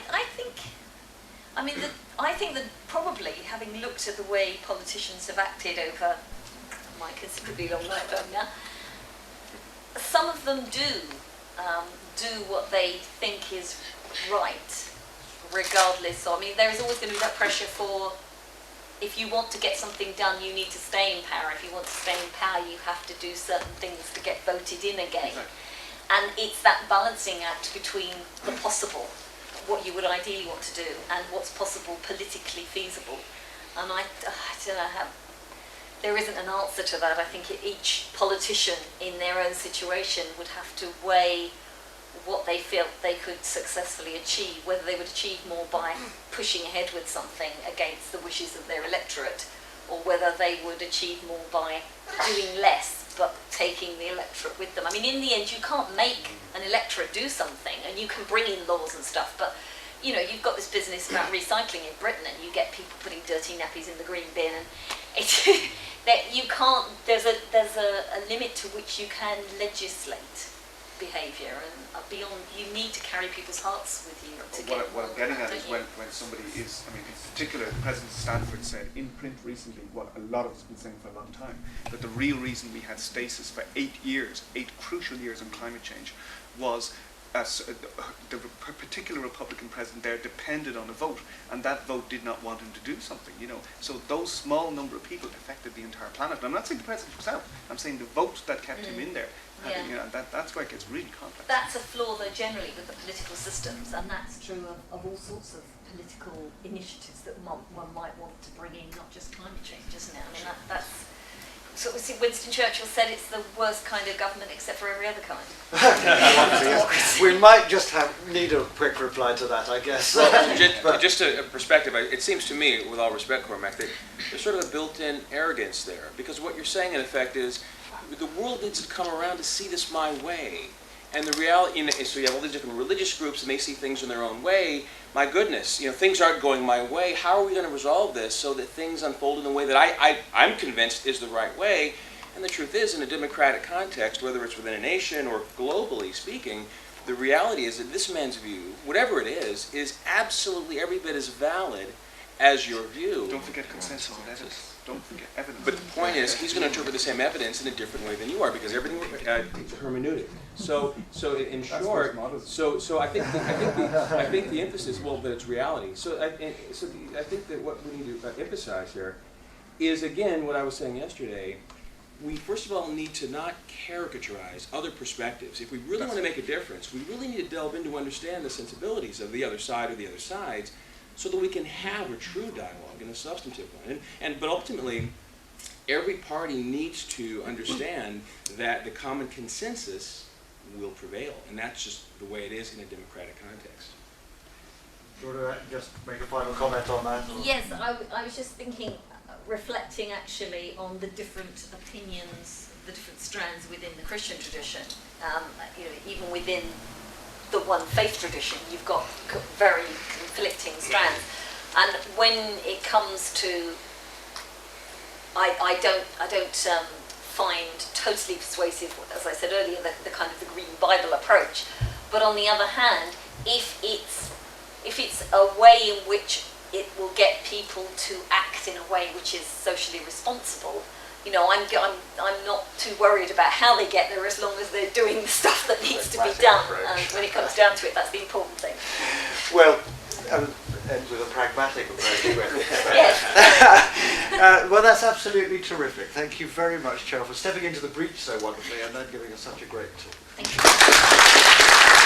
think that probably, having looked at the way politicians have acted over my considerably long lifetime now, some of them do what they think is right, regardless. I mean, there is always going to be that pressure for, if you want to get something done, you need to stay in power. If you want to stay in power, you have to do certain things to get voted in again. Exactly. And it's that balancing act between the possible, what you would ideally want to do, and what's possible, politically feasible. And I don't know how, there isn't an answer to that. I think each politician in their own situation would have to weigh what they felt they could successfully achieve, whether they would achieve more by pushing ahead with something against the wishes of their electorate, or whether they would achieve more by doing less but taking the electorate with them. I mean, in the end, you can't make an electorate do something, and you can bring in laws and stuff, but you know, you've got this business about recycling in Britain, and you get people putting dirty nappies in the green bin, and that you can't. There's a limit to which you can legislate behaviour, and beyond, you need to carry people's hearts with you. What I'm getting at is when somebody is, I mean, in particular, the President of Stanford said in print recently what a lot of us have been saying for a long time, that the real reason we had stasis for 8 years, 8 crucial years on climate change, was the particular Republican president there depended on a vote, and that vote did not want him to do something, you know. So those small number of people affected the entire planet. And I'm not saying the president himself, I'm saying the vote that kept him in there. Yeah. You know, that's where it gets really complex. That's a flaw, though, generally with the political systems, and that's true of all sorts of political initiatives that one might want to bring in, not just climate change, isn't it? I mean, that's sort of, Winston Churchill said it's the worst kind of government except for every other kind. We might just need a quick reply to that, I guess. Just a perspective, it seems to me, with all respect, Cormac, that there's sort of a built-in arrogance there, because what you're saying in effect is, the world needs to come around to see this my way. And the reality, so you have all these different religious groups and they see things in their own way. My goodness, things aren't going my way. How are we going to resolve this so that things unfold in the way that I'm convinced is the right way? And the truth is, in a democratic context, whether it's within a nation or globally speaking, the reality is that this man's view, whatever it is absolutely every bit as valid as your view. Don't forget consensus and evidence. Don't forget evidence. But the point is, he's going to interpret the same evidence in a different way than you are, because everything is hermeneutic. So in short, so I think the emphasis, well, that it's reality. So I think that what we need to emphasize here is, again, what I was saying yesterday. We first of all need to not caricaturize other perspectives. If we really want to make a difference, we really need to delve into understand the sensibilities of the other side or the other sides, so that we can have a true dialogue and a substantive one. But ultimately, every party needs to understand that the common consensus will prevail, and that's just the way it is in a democratic context. Do you want to just make a final comment on that? Or? Yes, I was just thinking, reflecting actually on the different opinions, the different strands within the Christian tradition. Even within the one faith tradition, you've got very conflicting strands. And when it comes to, I don't find totally persuasive, as I said earlier, the kind of the Green Bible approach. But on the other hand, if it's a way in which it will get people to act in a way which is socially responsible, I'm not too worried about how they get there, as long as they're doing the stuff that needs to be done. When it comes down to it, that's the important thing. Well, end with a pragmatic approach. Yes. Well, that's absolutely terrific. Thank you very much, Cherryl, for stepping into the breach so wonderfully and then giving us such a great talk. Thank you.